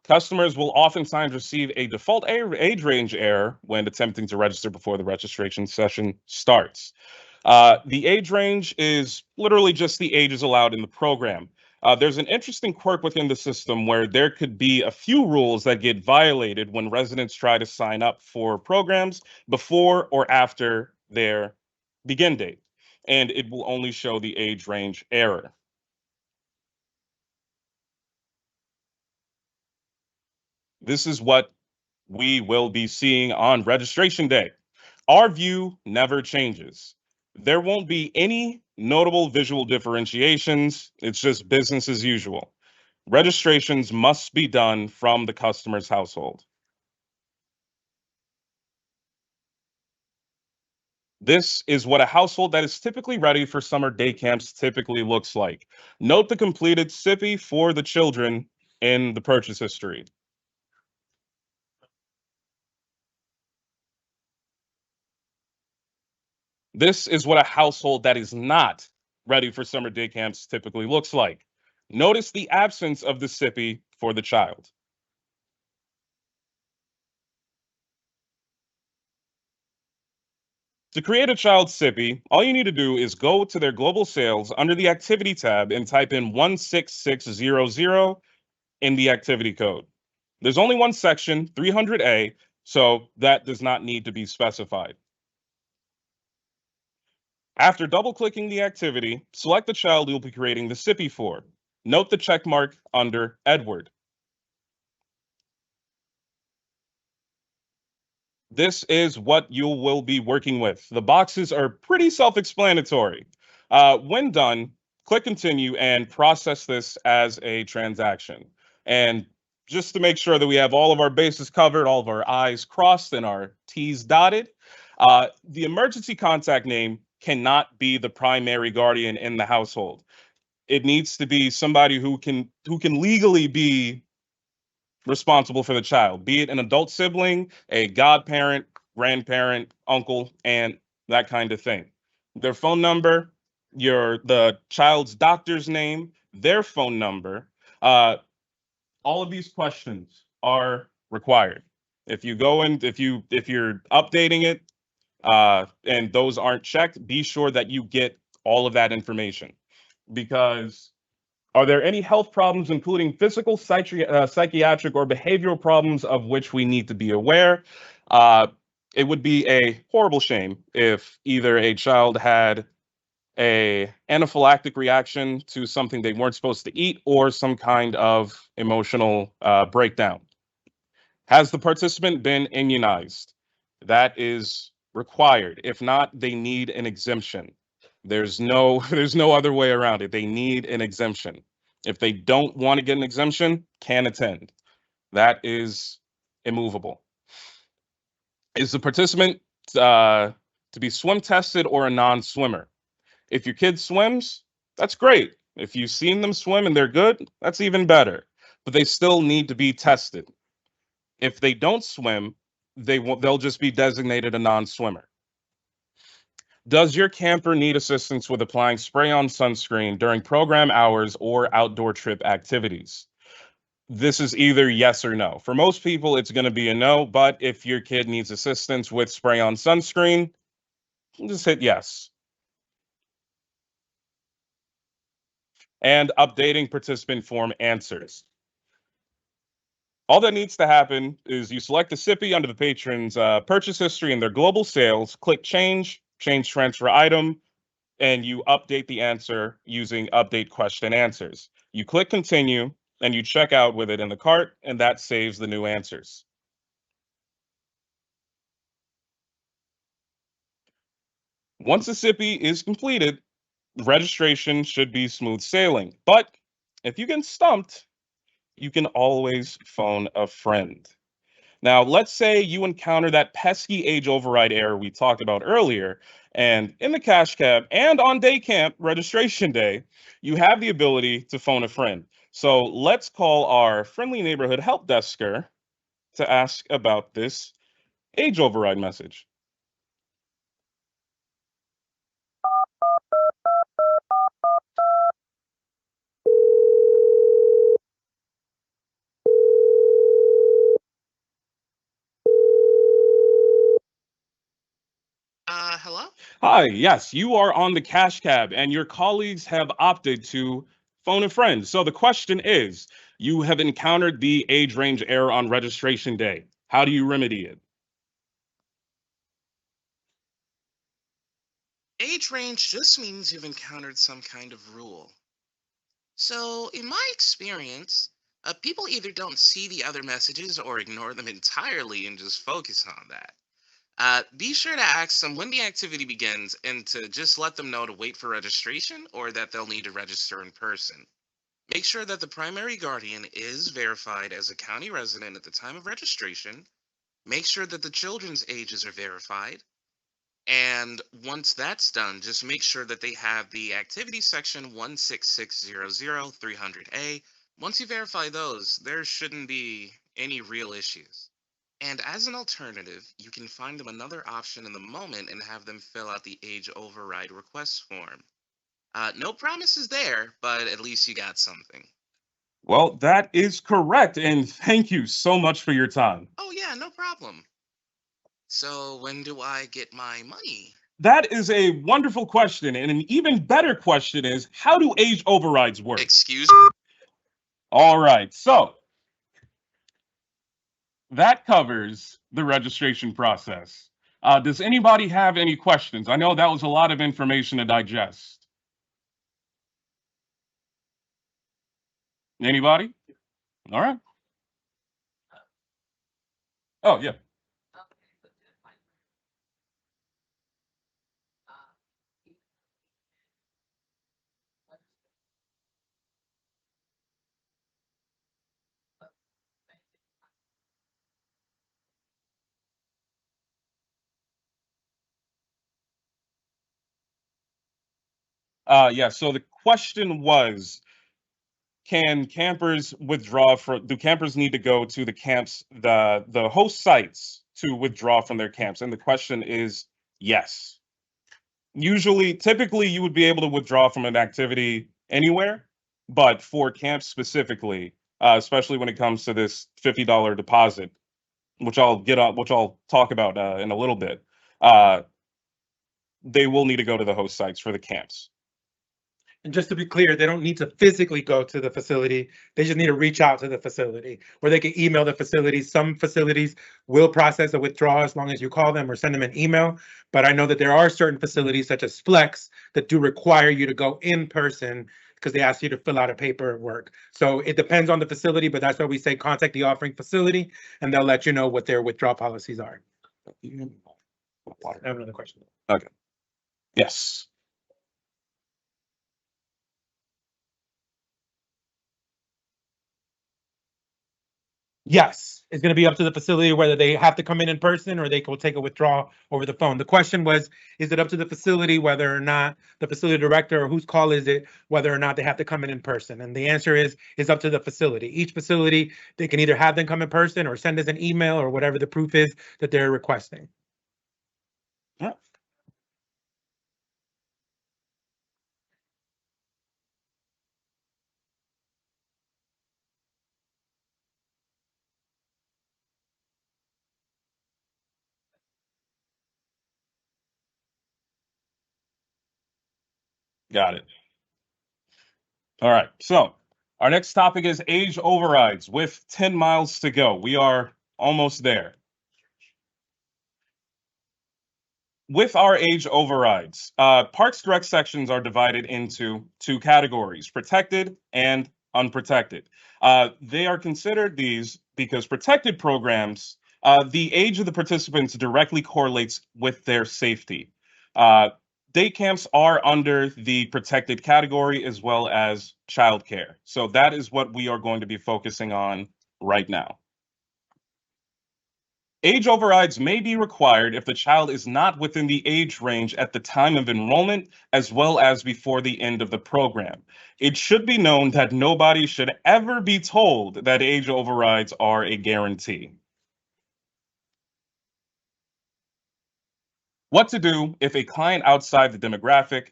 Customers will oftentimes receive a default age range error when attempting to register before the registration session starts. The age range is literally just the ages allowed in the program. There's an interesting quirk within the system where there could be a few rules that get violated when residents try to sign up for programs before or after their begin date, and it will only show the age range error. This is what we will be seeing on registration day. Our view never changes. There won't be any notable visual differentiations. It's just business as usual. Registrations must be done from the customer's household. This is what a household that is typically ready for summer day camps typically looks like. Note the completed SIPI for the children in the purchase history. This is what a household that is not ready for summer day camps typically looks like. Notice the absence of the SIPI for the child. To create a child SIPI, all you need to do is go to their global sales under the activity tab and type in 16600 in the activity code. There's only one section, 300A, so that does not need to be specified. After double-clicking the activity, select the child you'll be creating the SIPI for. Note the check mark under Edward. This is what you will be working with. The boxes are pretty self-explanatory. When done, click continue and process this as a transaction. And just to make sure that we have all of our bases covered, all of our I's crossed and our T's dotted, the emergency contact name cannot be the primary guardian in the household. It needs to be somebody who can legally be responsible for the child, be it an adult sibling, a godparent, grandparent, uncle, aunt, that kind of thing. Their phone number, the child's doctor's name, their phone number. All of these questions are required. If you go in, if you're updating it, and those aren't checked, be sure that you get all of that information. Because are there any health problems, including physical, psychiatric, or behavioral problems of which we need to be aware? It would be a horrible shame if either a child had a anaphylactic reaction to something they weren't supposed to eat or some kind of emotional breakdown. Has the participant been immunized? That is required. If not, they need an exemption. There's no there's no other way around it. They need an exemption. If they don't want to get an exemption, can attend. That is immovable. Is the participant to be swim tested or a non-swimmer? If your kid swims, that's great. If you've seen them swim and they're good, that's even better. But they still need to be tested. If they don't swim, they'll just be designated a non-swimmer. Does your camper need assistance with applying spray-on sunscreen during program hours or outdoor trip activities? This is either yes or no. For most people, it's going to be a no, but if your kid needs assistance with spray-on sunscreen, just hit yes. And updating participant form answers. All that needs to happen is you select a SIPI under the patron's purchase history and their global sales, click change transfer item, and you update the answer using update question answers. You click continue and you check out with it in the cart, and that saves the new answers. Once the SIPI is completed, registration should be smooth sailing. But if you get stumped, you can always phone a friend. Now, let's say you encounter that pesky age override error we talked about earlier, and in the cash cab and on day camp registration day, you have the ability to phone a friend. So let's call our friendly neighborhood help desker to ask about this age override message. Hello? Hi, yes, you are on the cash cab and your colleagues have opted to phone a friend. So the question is, you have encountered the age range error on registration day. How do you remedy it? Age range just means you've encountered some kind of rule. So, in my experience, people either don't see the other messages or ignore them entirely and just focus on that. Be sure to ask them when the activity begins and to just let them know to wait for registration or that they'll need to register in person. Make sure that the primary guardian is verified as a county resident at the time of registration. Make sure that the children's ages are verified. And once that's done, just make sure that they have the activity section 16600-300A. Once you verify those, there shouldn't be any real issues. And as an alternative, you can find them another option in the moment and have them fill out the age override request form. No promises there, but at least you got something. Well, that is correct. And thank you so much for your time. Oh, yeah, no problem. So when do I get my money? That is a wonderful question. And an even better question is, how do age overrides work? Excuse me? All right. So that covers the registration process. Does anybody have any questions? I know that was a lot of information to digest. Anybody? All right. Oh, yeah. Yeah, so the question was, can campers withdraw do campers need to go to the camps, the host sites to withdraw from their camps? And the question is yes. Typically, you would be able to withdraw from an activity anywhere. But for camps specifically, especially when it comes to this $50 deposit, which I'll talk about in a little bit, uh, they will need to go to the host sites for the camps. And just to be clear, they don't need to physically go to the facility. They just need to reach out to the facility, or they can email the facility. Some facilities will process a withdrawal as long as you call them or send them an email. But I know that there are certain facilities such as Flex that do require you to go in person because they ask you to fill out a paperwork. So it depends on the facility, but that's why we say contact the offering facility and they'll let you know what their withdrawal policies are. I have another question. Okay. Yes. Yes, it's going to be up to the facility whether they have to come in person or they will take a withdrawal over the phone. The question was, is it up to the facility whether or not the facility director or whose call is it, whether or not they have to come in person? And the answer is up to the facility. Each facility, they can either have them come in person or send us an email or whatever the proof is that they're requesting. Yeah. Got it. All right. So our next topic is age overrides with 10 miles to go. We are almost there. With our age overrides, Parks Direct sections are divided into two categories, protected and unprotected. They are considered these because protected programs, the age of the participants directly correlates with their safety. Day camps are under the protected category as well as childcare. So that is what we are going to be focusing on right now. Age overrides may be required if the child is not within the age range at the time of enrollment, as well as before the end of the program. It should be known that nobody should ever be told that age overrides are a guarantee. What to do if a client outside of the demographic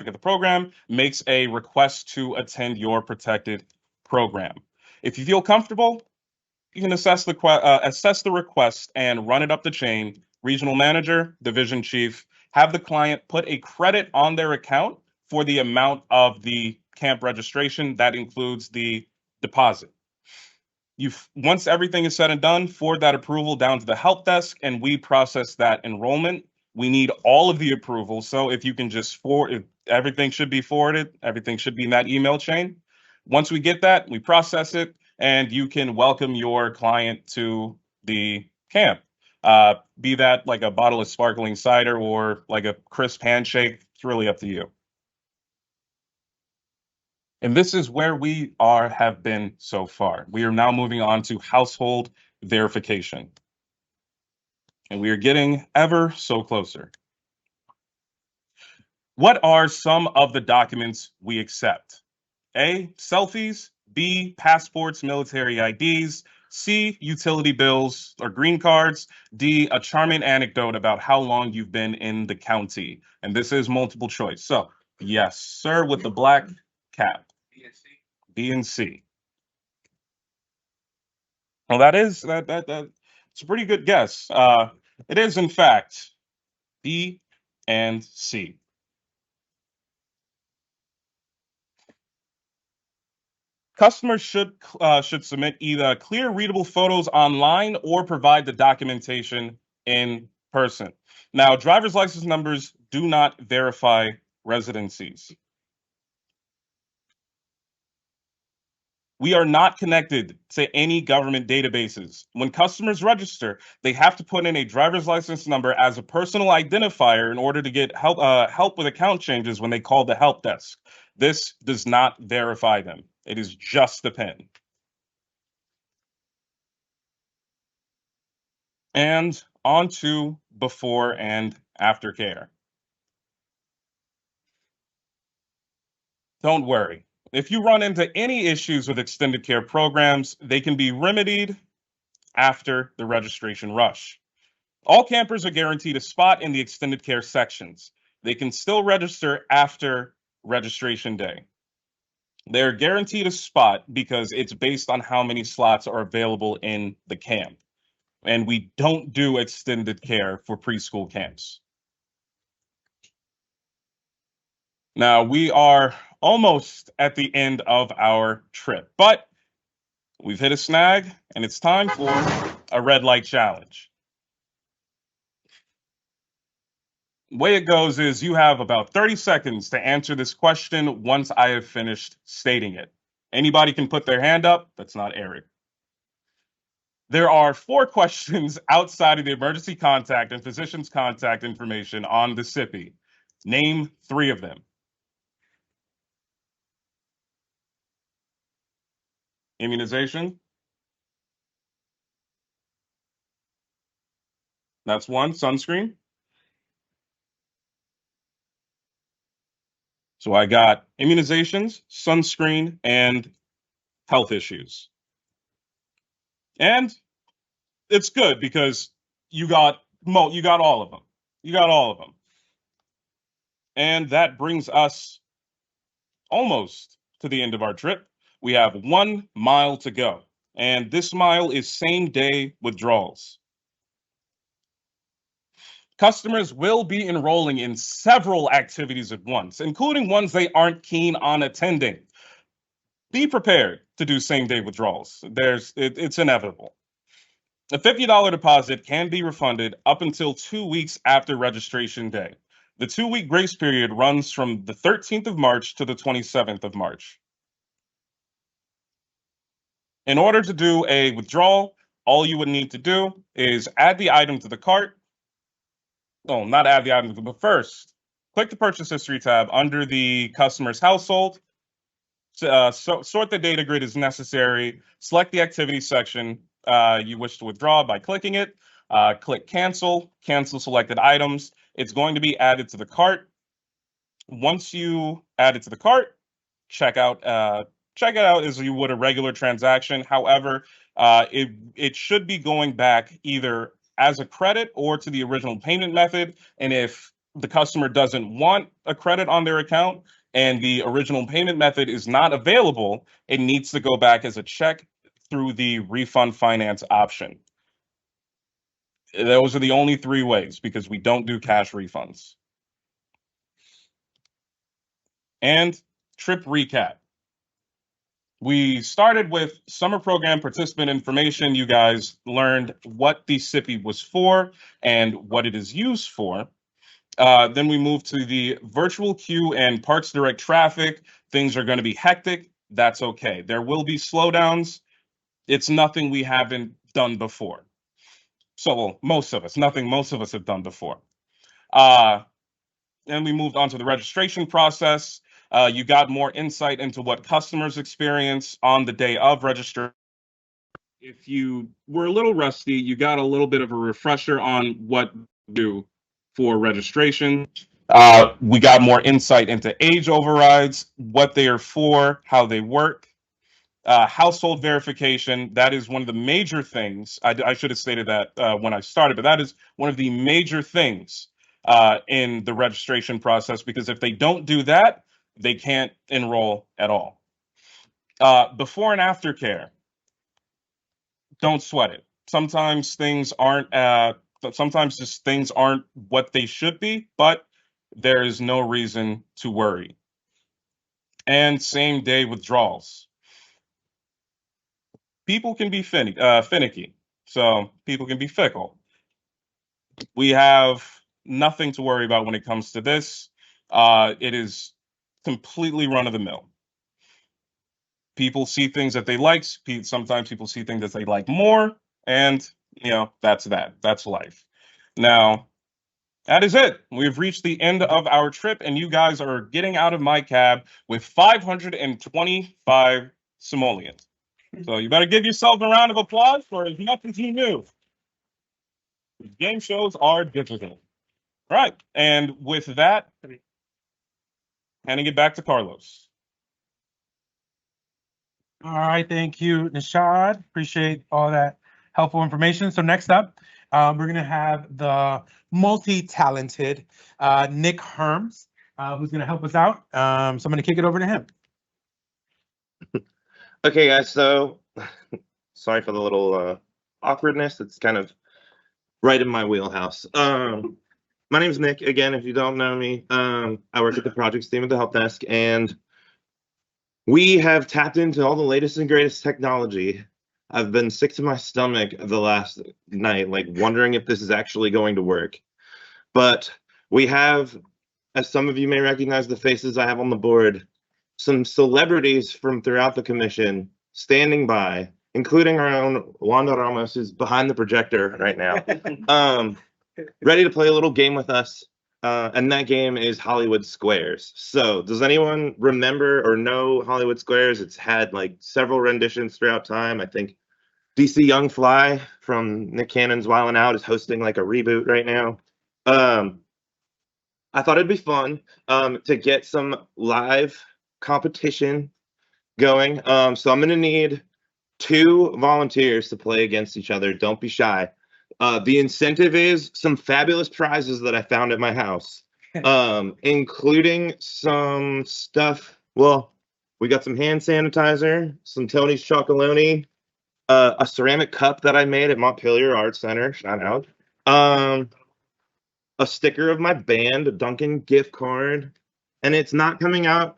of the program makes a request to attend your protected program. If you feel comfortable, you can assess the request and run it up the chain. Regional manager, division chief, have the client put a credit on their account for the amount of the camp registration. That includes the deposit. Once everything is said and done, forward that approval down to the help desk and we process that enrollment. We need all of the approvals. So if you can just everything should be forwarded, everything should be in that email chain. Once we get that, we process it and you can welcome your client to the camp. Be that like a bottle of sparkling cider or like a crisp handshake, it's really up to you. And this is where we have been so far. We are now moving on to household verification. And we are getting ever so closer. What are some of the documents we accept? A, selfies. B, passports, military IDs. C, utility bills or green cards. D, a charming anecdote about how long you've been in the county. And this is multiple choice. So, yes, sir, with the black cap. B and C. Well, that's a pretty good guess. It is in fact B and C. Customers should submit either clear, readable photos online or provide the documentation in person. Now, driver's license numbers do not verify residencies. We are not connected to any government databases. When customers register, they have to put in a driver's license number as a personal identifier in order to get help with account changes when they call the help desk. This does not verify them. It is just the PIN. And on to before and after care. Don't worry. If you run into any issues with extended care programs, they can be remedied after the registration rush. All campers are guaranteed a spot in the extended care sections. They can still register after registration day. They're guaranteed a spot because it's based on how many slots are available in the camp. And we don't do extended care for preschool camps. Now, we are almost at the end of our trip, but we've hit a snag and it's time for a red light challenge. The way it goes is you have about 30 seconds to answer this question once I have finished stating it. Anybody can put their hand up. That's not Eric. There are 4 questions outside of the emergency contact and physician's contact information on the SIPI. Name 3 of them. Immunization. That's 1. Sunscreen. So I got immunizations, sunscreen, and health issues. And it's good because you got all of them. You got all of them. And that brings us almost to the end of our trip. We have 1 mile to go. And this mile is same-day withdrawals. Customers will be enrolling in several activities at once, including ones they aren't keen on attending. Be prepared to do same-day withdrawals. It's inevitable. A $50 deposit can be refunded up until 2 weeks after registration day. The 2-week grace period runs from the 13th of March to the 27th of March. In order to do a withdrawal, all you would need to do is add the item to the cart. No, not add the item, but first, click the purchase history tab under the customer's household. Sort the data grid as necessary. Select the activity section you wish to withdraw by clicking it. Click cancel selected items. It's going to be added to the cart. Once you add it to the cart, check it out as you would a regular transaction. However, it should be going back either as a credit or to the original payment method. And if the customer doesn't want a credit on their account and the original payment method is not available, it needs to go back as a check through the refund finance option. Those are the only 3 ways because we don't do cash refunds. And trip recap. We started with summer program participant information. You guys learned what the SIPI was for and what it is used for. Then we moved to the virtual queue and Parks Direct traffic. Things are going to be hectic. That's okay. There will be slowdowns. It's nothing we haven't done before. So, well, most of us have done before. And we moved on to the registration process. You got more insight into what customers experience on the day of registration. If you were a little rusty, you got a little bit of a refresher on what to do for registration. We got more insight into age overrides, what they are for, how they work. Household verification, that is one of the major things. I should have stated that when I started, but that is one of the major things in the registration process, because if they don't do that, they can't enroll at all. Before and after care, don't sweat it. Sometimes things aren't, sometimes just things aren't what they should be, but there is no reason to worry. And same day withdrawals. People can be finicky, so people can be fickle. We have nothing to worry about when it comes to this. It is completely run-of-the-mill. People see things that they like. Sometimes people see things that they like more, and that's that. That's life. Now, that is it. We've reached the end of our trip, and you guys are getting out of my cab with 525 simoleons. So you better give yourself a round of applause for as much as you knew. Game shows are difficult. Right. And with that, handing it back to Carlos. All right, thank you, Nishad. Appreciate all that helpful information. So next up, we're going to have the multi-talented Nick Herms, who's going to help us out. So I'm going to kick it over to him. Okay, guys, so sorry for the little awkwardness. It's kind of right in my wheelhouse. My name is Nick. Again, if you don't know me, I work at the projects team at the help desk, and we have tapped into all the latest and greatest technology. I've been sick to my stomach the last night, like wondering if this is actually going to work. But we have, as some of you may recognize the faces I have on the board, some celebrities from throughout the commission standing by, including our own Wanda Ramos, who's behind the projector right now, ready to play a little game with us. And that game is Hollywood Squares. So, does anyone remember or know Hollywood Squares? It's had like several renditions throughout time. I think DC Young Fly from Nick Cannon's Wildin' Out is hosting like a reboot right now. I thought it'd be fun to get some live competition going. So I'm gonna need 2 volunteers to play against each other. Don't be shy. The incentive is some fabulous prizes that I found at my house, including some stuff. Well, we got some hand sanitizer, some Tony's Chocolonely, a ceramic cup that I made at Montpelier Art Center. Shout out. A sticker of my band, a Dunkin' gift card, and it's not coming out.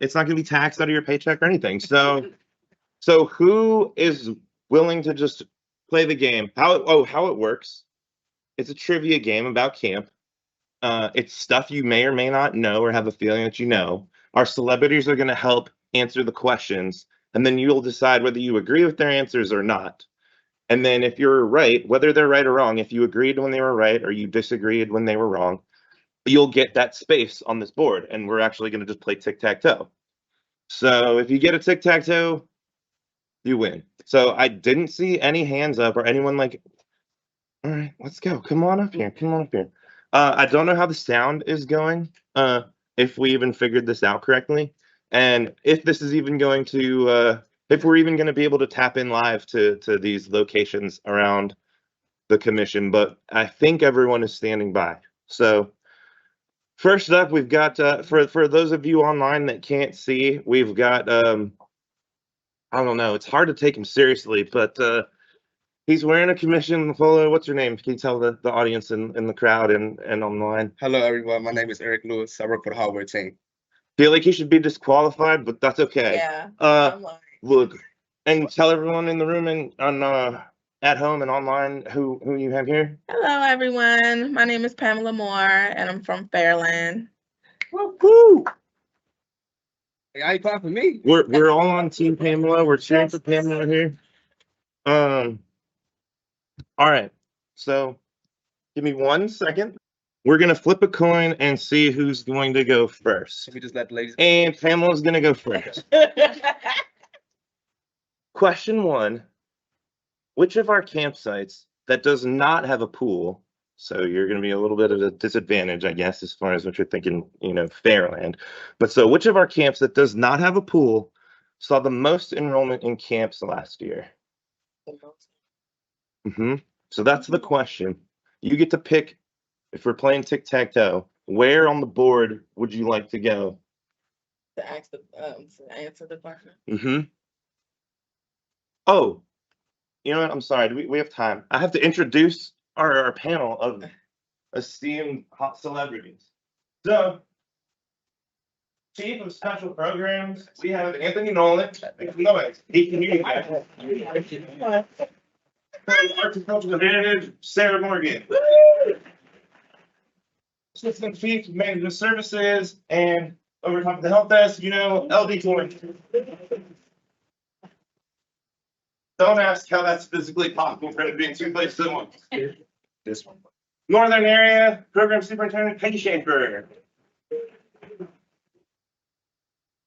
It's not going to be taxed out of your paycheck or anything. So who is willing to just play the game? How it works? It's a trivia game about camp. It's stuff you may or may not know or have a feeling that you know. Our celebrities are going to help answer the questions, and then you'll decide whether you agree with their answers or not. And then if you're right, whether they're right or wrong, if you agreed when they were right or you disagreed when they were wrong, you'll get that space on this board. And we're actually going to just play tic-tac-toe. So if you get a tic-tac-toe, you win. So I didn't see any hands up or anyone like, all right, let's go. Come on up here. Come on up here. I don't know how the sound is going, if we even figured this out correctly. And if this is even going to, if we're even going to be able to tap in live to these locations around the commission, but I think everyone is standing by. So first up, we've got, for those of you online that can't see, we've got, I don't know, it's hard to take him seriously, but he's wearing a commission polo. What's your name? Can you tell the audience in the crowd and online? Hello, everyone. My name is Eric Lewis. I work for the hardware team. Feel like he should be disqualified, but that's okay. Yeah. Uh, I'm like, look, and tell everyone in the room and on at home and online who you have here. Hello, everyone. My name is Pamela Moore, and I'm from Fairland. Woo! Hey, I ain't talking for me. We're all on Team Pamela. We're cheering for Pamela here. All right. So give me 1 second. We're gonna flip a coin and see who's going to go first. Can we just let the ladies? And Pamela's gonna go first. Question 1. Which of our campsites that does not have a pool, so you're going to be a little bit at a disadvantage, I guess, as far as what you're thinking, Fairland. But so which of our camps that does not have a pool saw the most enrollment in camps last year? So that's the question. You get to pick, if we're playing tic-tac-toe, where on the board would you like to go? To answer the question. Oh, you know what? I'm sorry. We have time. I have to introduce our panel of esteemed hot celebrities. So, Chief of Special Programs, we have Anthony Nolan. Make some noise. He can hear you guys. Horticultural Heritage, Sarah Morgan. Assistant Chief of Management Services, and over top of the help desk, LD Torrance. Don't ask how that's physically possible for it to be in 2 places at once. This one. Northern Area Program Superintendent Peggy Schaefer.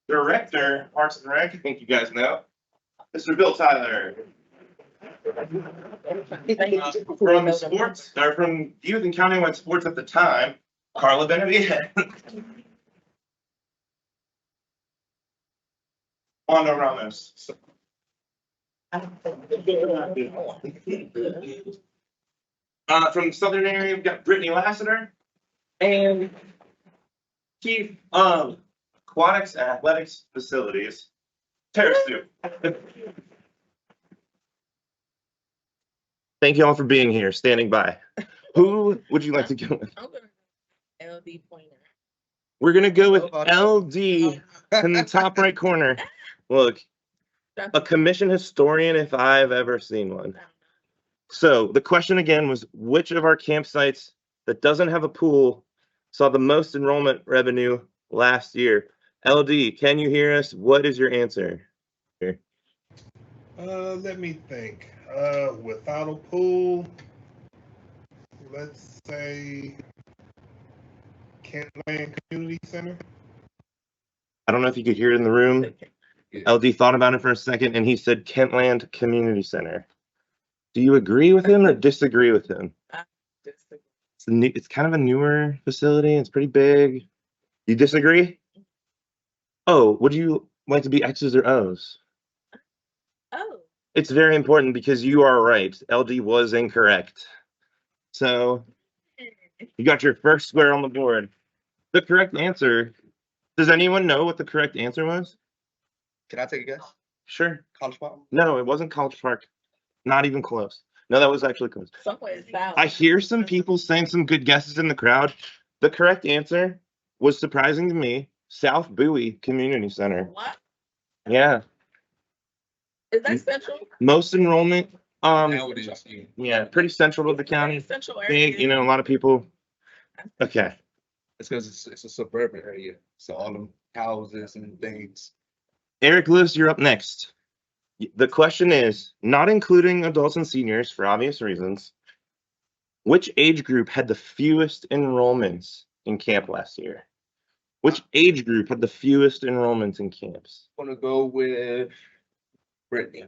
Director Parks and Rec, I think you guys know, Mr. Bill Tyler. From sports, or from youth and countywide sports at the time, Carla Benavides. Wanda Ramos. From the southern area, we've got Brittany Lassiter and Chief of Aquatics and Athletics Facilities, Tara Sue. Thank you all for being here, standing by. Who would you like to go with? I'm gonna LD Pointer. We're gonna go with LD in the top right corner. Look, a commission historian if I've ever seen one. So the question again was, which of our campsites that doesn't have a pool saw the most enrollment revenue last year? LD, can you hear us? What is your answer? Let me think. Without a pool, let's say Kentland Community Center. I don't know if you could hear it in the room. LD thought about it for a second and he said Kentland Community Center. Do you agree with him or disagree with him? It's kind of a newer facility. It's pretty big. You disagree? Oh, would you like to be X's or O's? Oh. It's very important because you are right. LD was incorrect. So you got your first square on the board. The correct answer. Does anyone know what the correct answer was? Can I take a guess? Sure. College Park? No, it wasn't College Park. Not even close. No, that was actually close. Somewhere south. I hear some people saying some good guesses in the crowd. The correct answer was surprising to me. South Bowie Community Center. What? Yeah. Is that central? Most enrollment. Now it is. Yeah, pretty central to the county. Central area. Big, a lot of people. Okay. It's because it's a suburban area, so all them houses and things. Eric Lewis, you're up next. The question is, not including adults and seniors for obvious reasons, which age group had the fewest enrollments in camp last year? Which age group had the fewest enrollments in camps? I'm gonna go with Brittany.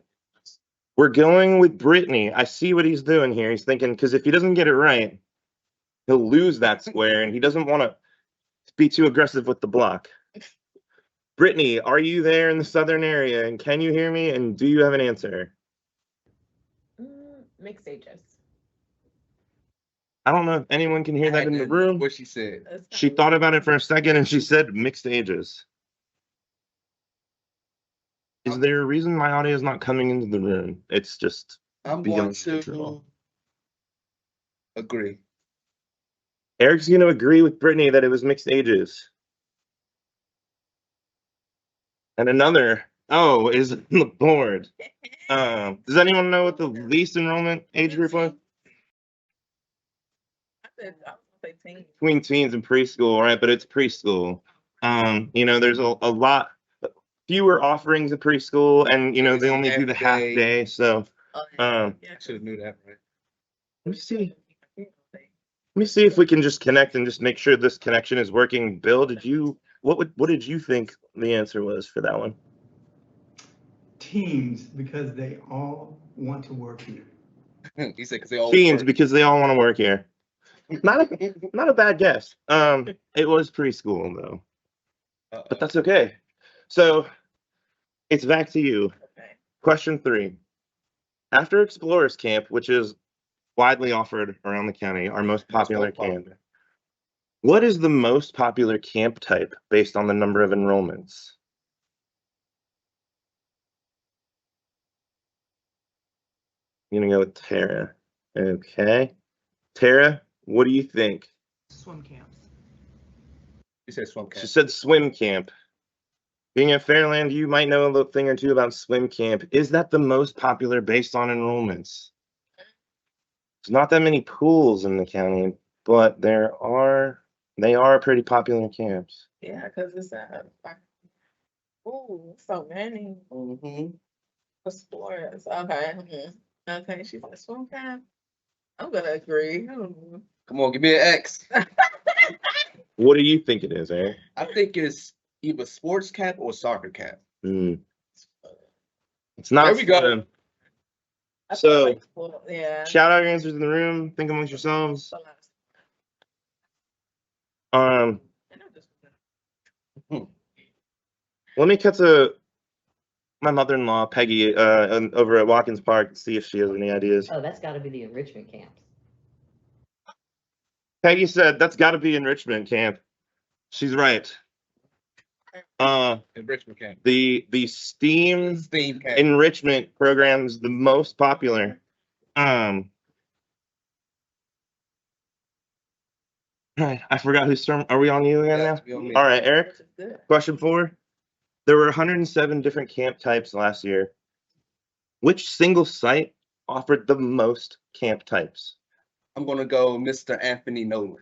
We're going with Brittany. I see what he's doing here. He's thinking, because if he doesn't get it right, he'll lose that square, and he doesn't want to be too aggressive with the block. Brittany, are you there in the southern area, and can you hear me, and do you have an answer? Mixed ages. I don't know if anyone can hear that in the room. What she said. She thought about it for a second, and she said mixed ages. Is there a reason my audio is not coming into the room? It's just I'm beyond going control. to agree. Eric's going to agree with Brittany that it was mixed ages. And another is on the board. Does anyone know what the least enrollment age group was? I was gonna say teen. Between teens and preschool, right? But it's preschool. There's a lot fewer offerings at preschool, and they only do the half day. So I should have knew that, right? let me see if we can just connect and just make sure this connection is working. Bill, what did you think the answer was for that one? Teens, because they all want to work here. He said because they all Teens, work. because they all want to work here. Not a bad guess. It was preschool though, but that's okay. So it's back to you. Okay. Question 3. After Explorers Camp, which is widely offered around the county, our most popular camp, what is the most popular camp type based on the number of enrollments? I'm gonna go with Tara. Okay. Tara, what do you think? Swim camps. He said swim She camp. said swim camp. Being at Fairland, you might know a little thing or two about swim camp. Is that the most popular based on enrollments? There's not that many pools in the county, but they are pretty popular camps. Yeah, because it's so many explorers. Okay. Okay, she said swim camp. I'm gonna agree. Come on, give me an X. What do you think it is, Eric? I think it's either sports camp or soccer camp. It's not. There we go. swim. I So, feel like, yeah. Shout out your answers in the room. Think amongst yourselves. Let me cut to my mother-in-law, Peggy, over at Watkins Park and see if she has any ideas. Oh, that's got to be the enrichment camps. Peggy said that's got to be enrichment camp. She's right. Enrichment camp. The STEAM Steam camp. enrichment program is the most popular. Right, I forgot whose turn. Are we on you again Yeah, now? we on me. All right, Eric. Which is good. Question 4. There were 107 different camp types last year. Which single site offered the most camp types? I'm gonna go Mr. Anthony Nolan.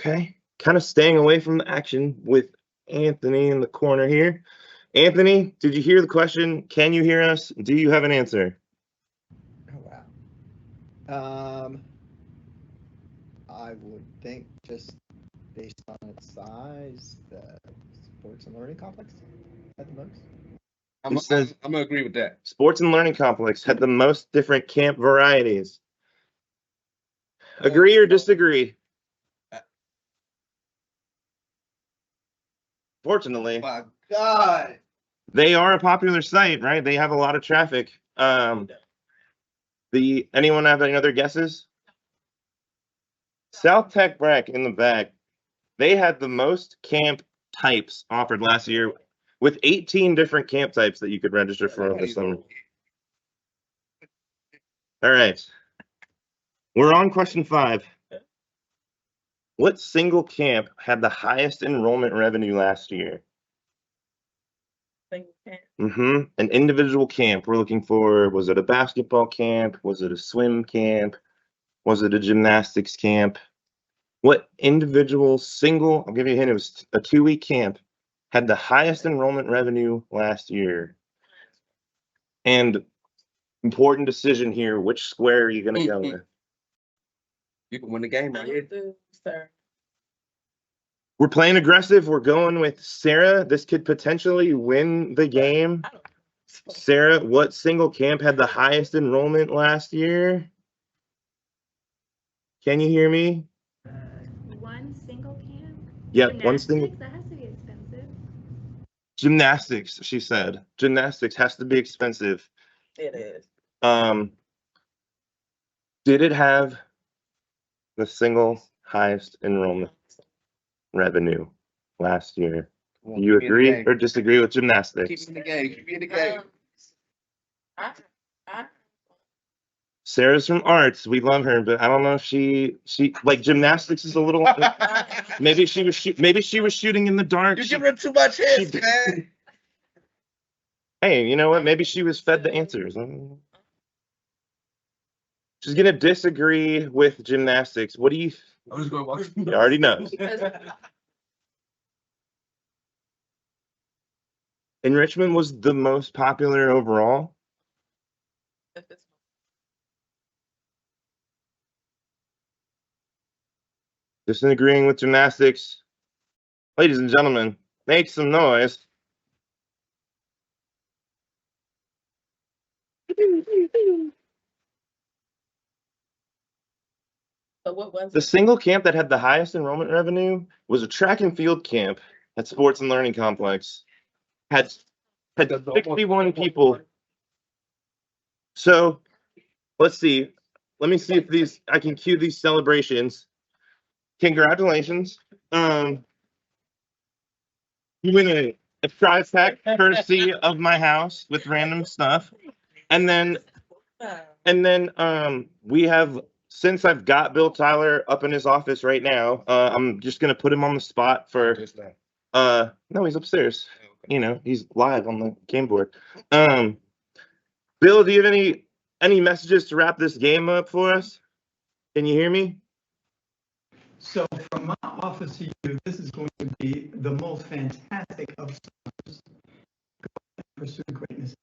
Okay, kind of staying away from the action with Anthony in the corner here. Anthony, did you hear the question? Can you hear us? Do you have an answer? Oh, wow. I would think just based on its size, the sports and learning complex at the most. It says I'm gonna agree with that. Sports and Learning Complex had the most different camp varieties. Agree or disagree? Fortunately, My God. they are a popular site, right? They have a lot of traffic. Anyone have any other guesses? South Tech Brack in the back, they had the most camp types offered last year with 18 different camp types that you could register for this summer. All right. We're on question 5. What single camp had the highest enrollment revenue last year? Single camp. An individual camp. We're looking for, was it a basketball camp? Was it a swim camp? Was it a gymnastics camp? What individual single, I'll give you a hint, it was a 2-week camp, had the highest enrollment revenue last year? And important decision here, which square are you going to go with? You can win the game right here. Sir. We're playing aggressive. We're going with Sarah. This could potentially win the game. Sarah, what single camp had the highest enrollment last year? Can you hear me? One single camp? Yep, one single. That has to be expensive. Gymnastics, she said. Gymnastics has to be expensive. It is. Did it have the single highest enrollment revenue last year? Do you agree or disagree with gymnastics? Keep me in the game. Keep me in the game. Sarah's from arts. We love her, but I don't know if she like gymnastics is a little. Maybe she was shooting in the dark. You're giving her too much hints, man. Hey, you know what? Maybe she was fed the answers. She's gonna disagree with gymnastics. What do you? I'm just going to watch. You already know. Enrichment was the most popular overall. Disagreeing with gymnastics. Ladies and gentlemen, make some noise. So what was The single camp that had the highest enrollment revenue was a track and field camp at Sports and Learning Complex. Had 61 people. So let's see. Let me see if I can cue these celebrations. Congratulations. You win a prize pack courtesy of my house with random stuff. And then we have, since I've got Bill Tyler up in his office right now, I'm just gonna put him on the spot for no, he's upstairs. You know, he's live on the game board. Bill, do you have any messages to wrap this game up for us? Can you hear me? So from my office to you, this is going to be the most fantastic of summers. Pursue greatness.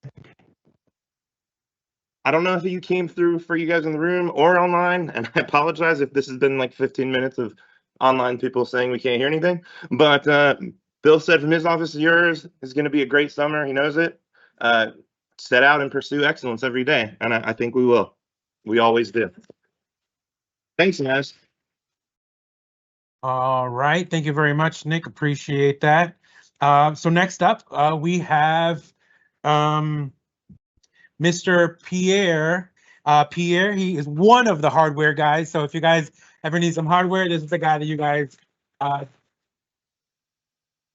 I don't know if you came through for you guys in the room or online, and I apologize if this has been like 15 minutes of online people saying we can't hear anything. But Bill said from his office to yours, it's going to be a great summer. He knows it. Set out and pursue excellence every day, and I think we will. We always do. Thanks, guys. All right. Thank you very much, Nick. Appreciate that. So next up, we have Mr. Pierre. Pierre, he is one of the hardware guys. So if you guys ever need some hardware, this is the guy that you guys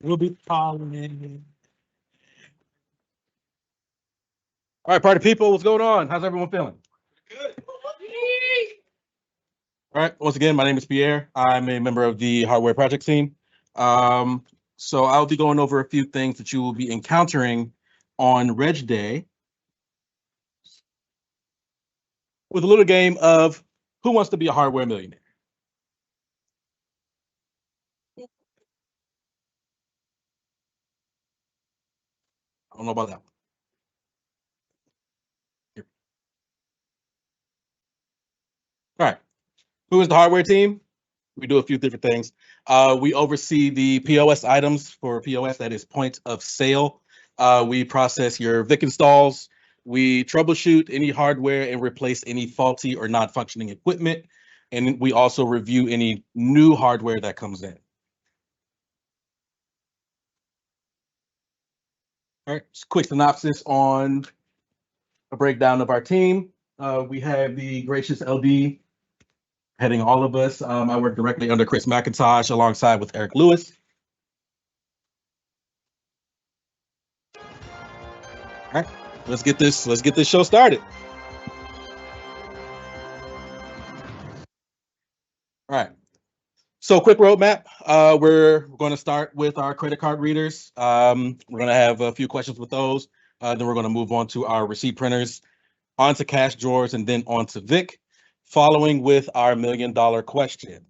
We'll be calling. All right, party people, what's going on? How's everyone feeling? Good. All right, once again, my name is Pierre. I'm a member of the hardware project team. So I'll be going over a few things that you will be encountering on Reg Day with a little game of Who Wants to Be a Hardware Millionaire? I don't know about that one. Here. All right, who is the hardware team? We do a few different things. We oversee the POS items for POS, that is point of sale. We process your VIC installs. We troubleshoot any hardware and replace any faulty or non-functioning equipment. And we also review any new hardware that comes in. All right, just a quick synopsis on a breakdown of our team. We have the gracious LD heading all of us. I work directly under Chris McIntosh alongside with Eric Lewis. All right, let's get this show started. All right. So quick roadmap. We're going to start with our credit card readers. We're going to have a few questions with those. Then we're going to move on to our receipt printers, onto cash drawers, and then on to VIC, following with our $1 million question.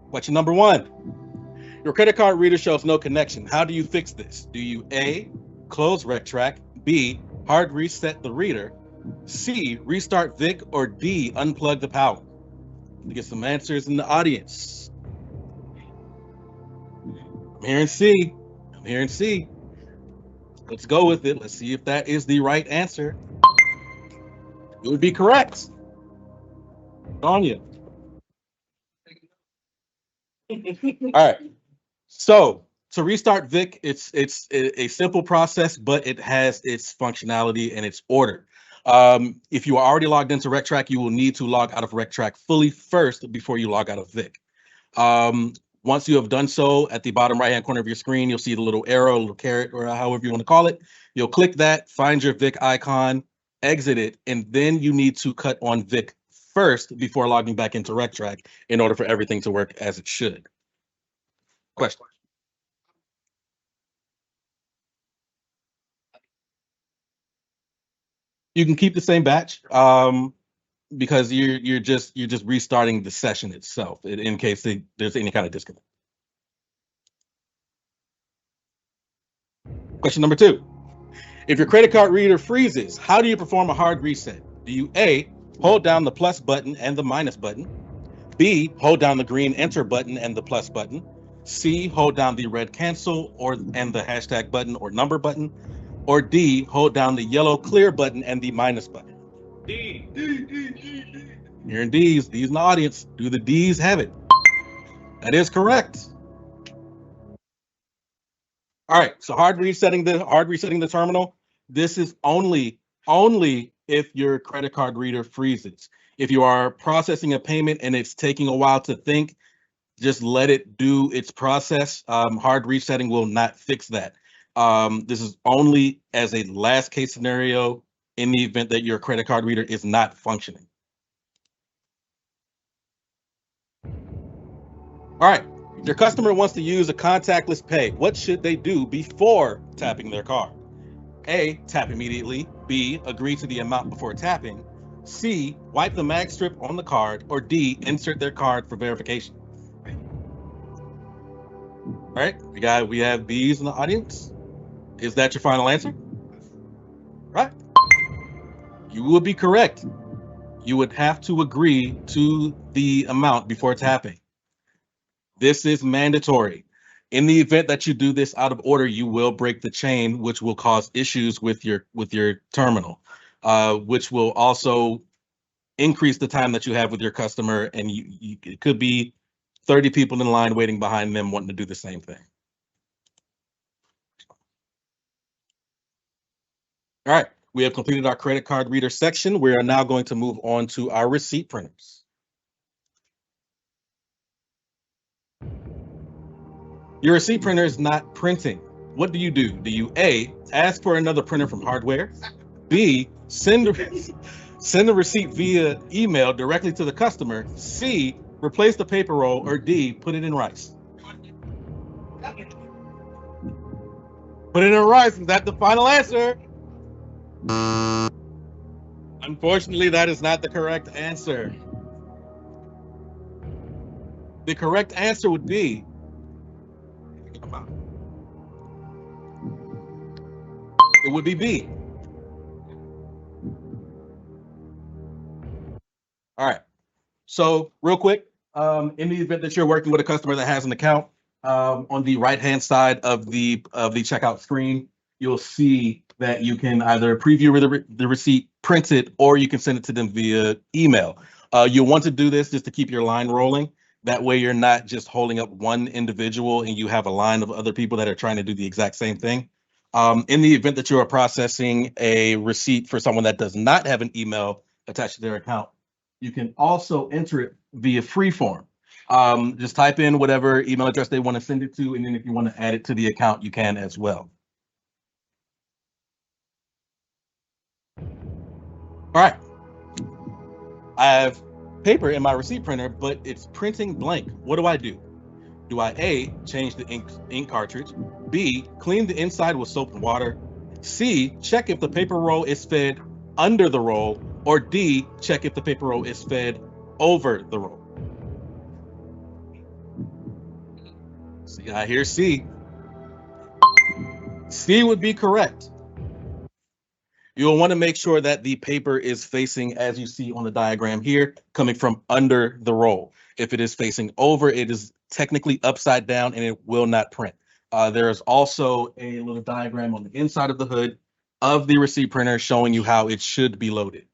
Question number 1. Your credit card reader shows no connection. How do you fix this? Do you A, close RecTrack, B, hard reset the reader, C, restart VIC, or D, unplug the power? To get some answers in the audience. I'm hearing C. I'm hearing C. Let's go with it. Let's see if that is the right answer. It would be correct. On you. All right. So to restart VIC, it's a simple process, but it has its functionality and its order. If you are already logged into RecTrack, you will need to log out of RecTrack fully first before you log out of VIC. Once you have done so, at the bottom right-hand corner of your screen, you'll see the little arrow, little caret, or however you want to call it. You'll click that, find your VIC icon, exit it, and then you need to cut on VIC first before logging back into RecTrack in order for everything to work as it should. Question. You can keep the same batch because you're just restarting the session itself in case there's any kind of disconnect. Question number 2. If your credit card reader freezes, how do you perform a hard reset? Do you A, hold down the plus button and the minus button, B, hold down the green enter button and the plus button, C, hold down the red cancel and the hashtag button or number button, or D, hold down the yellow clear button and the minus button? D. Hearing D's in the audience. Do the D's have it? That is correct. All right, so hard resetting the terminal. This is only if your credit card reader freezes. If you are processing a payment and it's taking a while to think, just let it do its process. Hard resetting will not fix that. This is only as a last case scenario in the event that your credit card reader is not functioning. All right, if your customer wants to use a contactless pay, what should they do before tapping their card? A, tap immediately. B, agree to the amount before tapping. C, wipe the mag strip on the card. Or D, insert their card for verification. All right, we have B's in the audience. Is that your final answer? Right. You would be correct. You would have to agree to the amount before tapping. This is mandatory. In the event that you do this out of order, you will break the chain, which will cause issues with your terminal, which will also increase the time that you have with your customer, and it could be 30 people in line waiting behind them wanting to do the same thing. All right, we have completed our credit card reader section. We are now going to move on to our receipt printers. Your receipt printer is not printing. What do? Do you A, ask for another printer from hardware? B, send the receipt via email directly to the customer? C, replace the paper roll? Or D, put it in rice? Put it in rice. Is that the final answer? Unfortunately, that is not the correct answer. The correct answer would be B. All right. So real quick, in the event that you're working with a customer that has an account, on the right-hand side of the checkout screen, you'll see that you can either preview the receipt, print it, or you can send it to them via email. You'll want to do this just to keep your line rolling. That way you're not just holding up one individual and you have a line of other people that are trying to do the exact same thing. In the event that you are processing a receipt for someone that does not have an email attached to their account, you can also enter it via freeform. Just type in whatever email address they want to send it to, and then if you want to add it to the account, you can as well. All right. I have paper in my receipt printer, but it's printing blank. What do? Do I A, change the ink cartridge? B, clean the inside with soap and water? C, check if the paper roll is fed under the roll? Or D, check if the paper roll is fed over the roll? See, I hear C. C would be correct. You'll want to make sure that the paper is facing, as you see on the diagram here, coming from under the roll. If it is facing over, it is technically upside down and it will not print. There is also a little diagram on the inside of the hood of the receipt printer showing you how it should be loaded.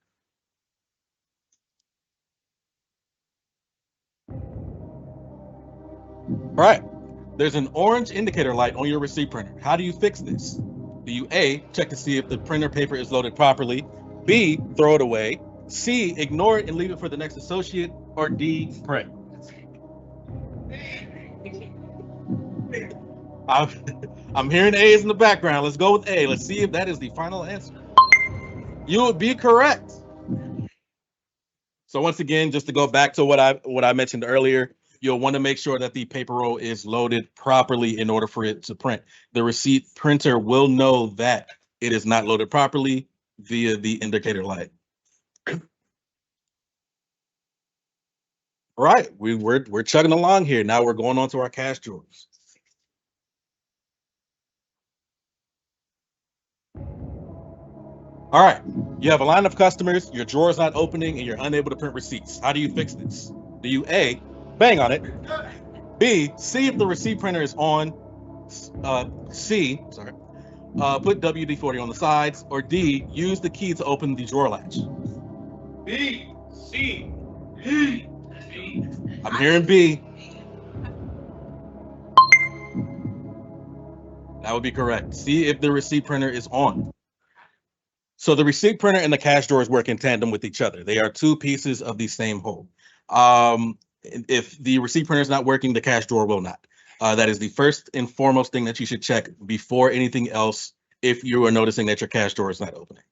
All right, there's an orange indicator light on your receipt printer. How do you fix this? Do you A, check to see if the printer paper is loaded properly? B, throw it away? C, ignore it and leave it for the next associate? Or D, pray? I'm hearing A's in the background. Let's go with A. Let's see if that is the final answer. You would be correct. So once again, just to go back to what I mentioned earlier, you'll want to make sure that the paper roll is loaded properly in order for it to print. The receipt printer will know that it is not loaded properly via the indicator light. All right, we're chugging along here. Now we're going on to our cash drawers. All right, you have a line of customers, your drawer is not opening, and you're unable to print receipts. How do you fix this? Do you A, bang on it? B, see if the receipt printer is on? C, put WD-40 on the sides? Or D, use the key to open the drawer latch? B, C, D, B. I'm hearing B. That would be correct. See if the receipt printer is on. So the receipt printer and the cash drawers work in tandem with each other. They are two pieces of the same whole. If the receipt printer is not working, the cash drawer will not. That is the first and foremost thing that you should check before anything else if you are noticing that your cash drawer is not opening.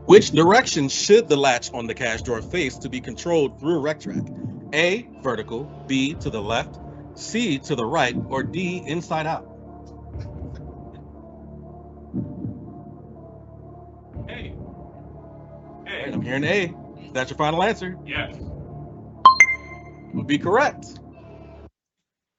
Which direction should the latch on the cash drawer face to be controlled through RecTrack? A, vertical, B, to the left, C, to the right, or D, inside out? A. Right, I'm hearing A. Is that your final answer? Yes. Would be correct.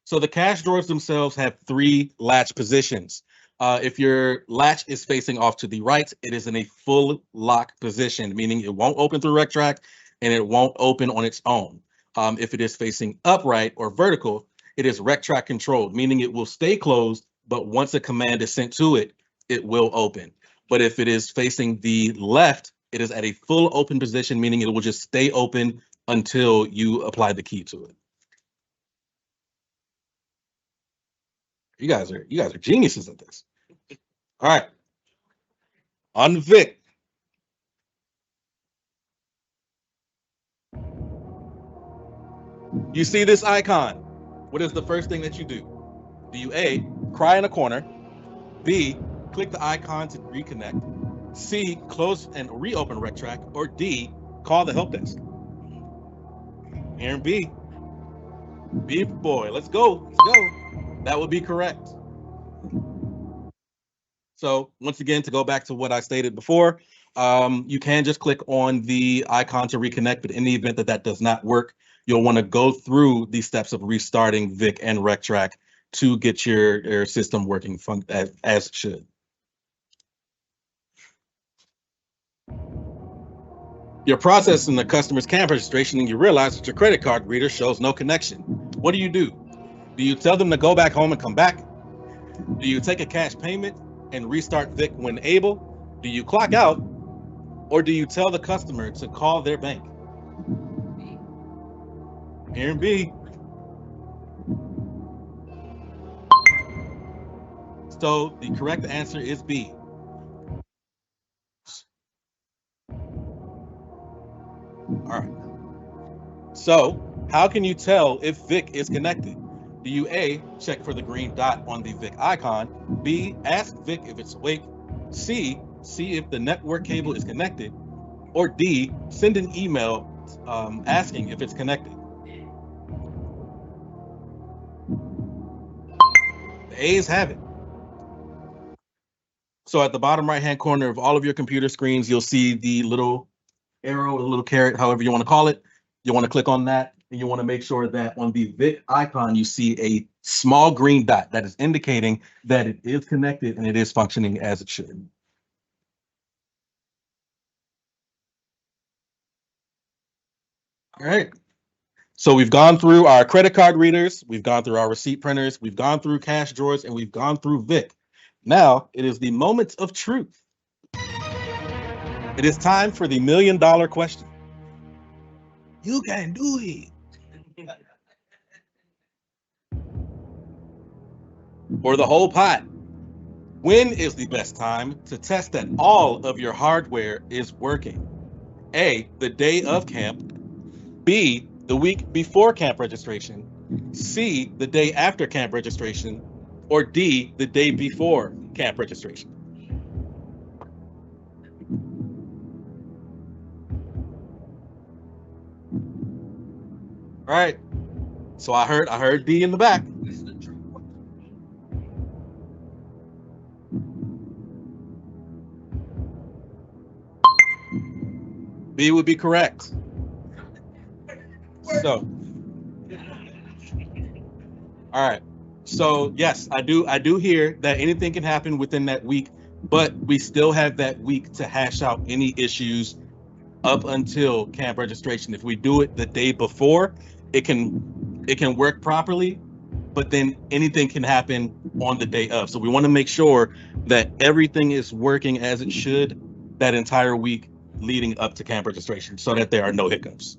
So the cash drawers themselves have 3 latch positions. If your latch is facing off to the right, it is in a full lock position, meaning it won't open through RecTrack and it won't open on its own. If it is facing upright or vertical, it is RecTrack controlled, meaning it will stay closed, but once a command is sent to it, it will open. But if it is facing the left, it is at a full open position, meaning it will just stay open until you apply the key to it. You guys are geniuses at this. All right. On Vic. You see this icon. What is the first thing that you do? Do you A, cry in a corner, B, click the icon to reconnect, C, close and reopen RecTrack, or D, call the help desk? Aaron B. B boy, let's go. Let's go. That would be correct. So once again, to go back to what I stated before, you can just click on the icon to reconnect, but in the event that that does not work, you'll want to go through the steps of restarting Vic and RecTrack to get your system working as it should. You're processing the customer's camp registration and you realize that your credit card reader shows no connection. What do? Do you tell them to go back home and come back? Do you take a cash payment and restart Vic when able? Do you clock out? Or do you tell the customer to call their bank? Aaron B. So the correct answer is B. All right. So how can you tell if Vic is connected? Do you A, check for the green dot on the Vic icon, B, ask Vic if it's awake, C, see if the network cable is connected, or D, send an email asking if it's connected? The A's have it. So at the bottom right-hand corner of all of your computer screens, you'll see the little arrow, the little caret, however you want to call it. You want to click on that, and you want to make sure that on the Vic icon, you see a small green dot that is indicating that it is connected and it is functioning as it should. All right. So we've gone through our credit card readers, we've gone through our receipt printers, we've gone through cash drawers, and we've gone through Vic. Now it is the moment of truth. It is time for the $1 million question. You can do it. Or the whole pot. When is the best time to test that all of your hardware is working? A, the day of camp. B, the week before camp registration. C, the day after camp registration. Or D, the day before camp registration. All right. So I heard D in the back. B would be correct. So, all right. So yes, I do hear that anything can happen within that week, but we still have that week to hash out any issues up until camp registration. If we do it the day before, it can work properly, but then anything can happen on the day of. So we want to make sure that everything is working as it should that entire week leading up to camp registration so that there are no hiccups.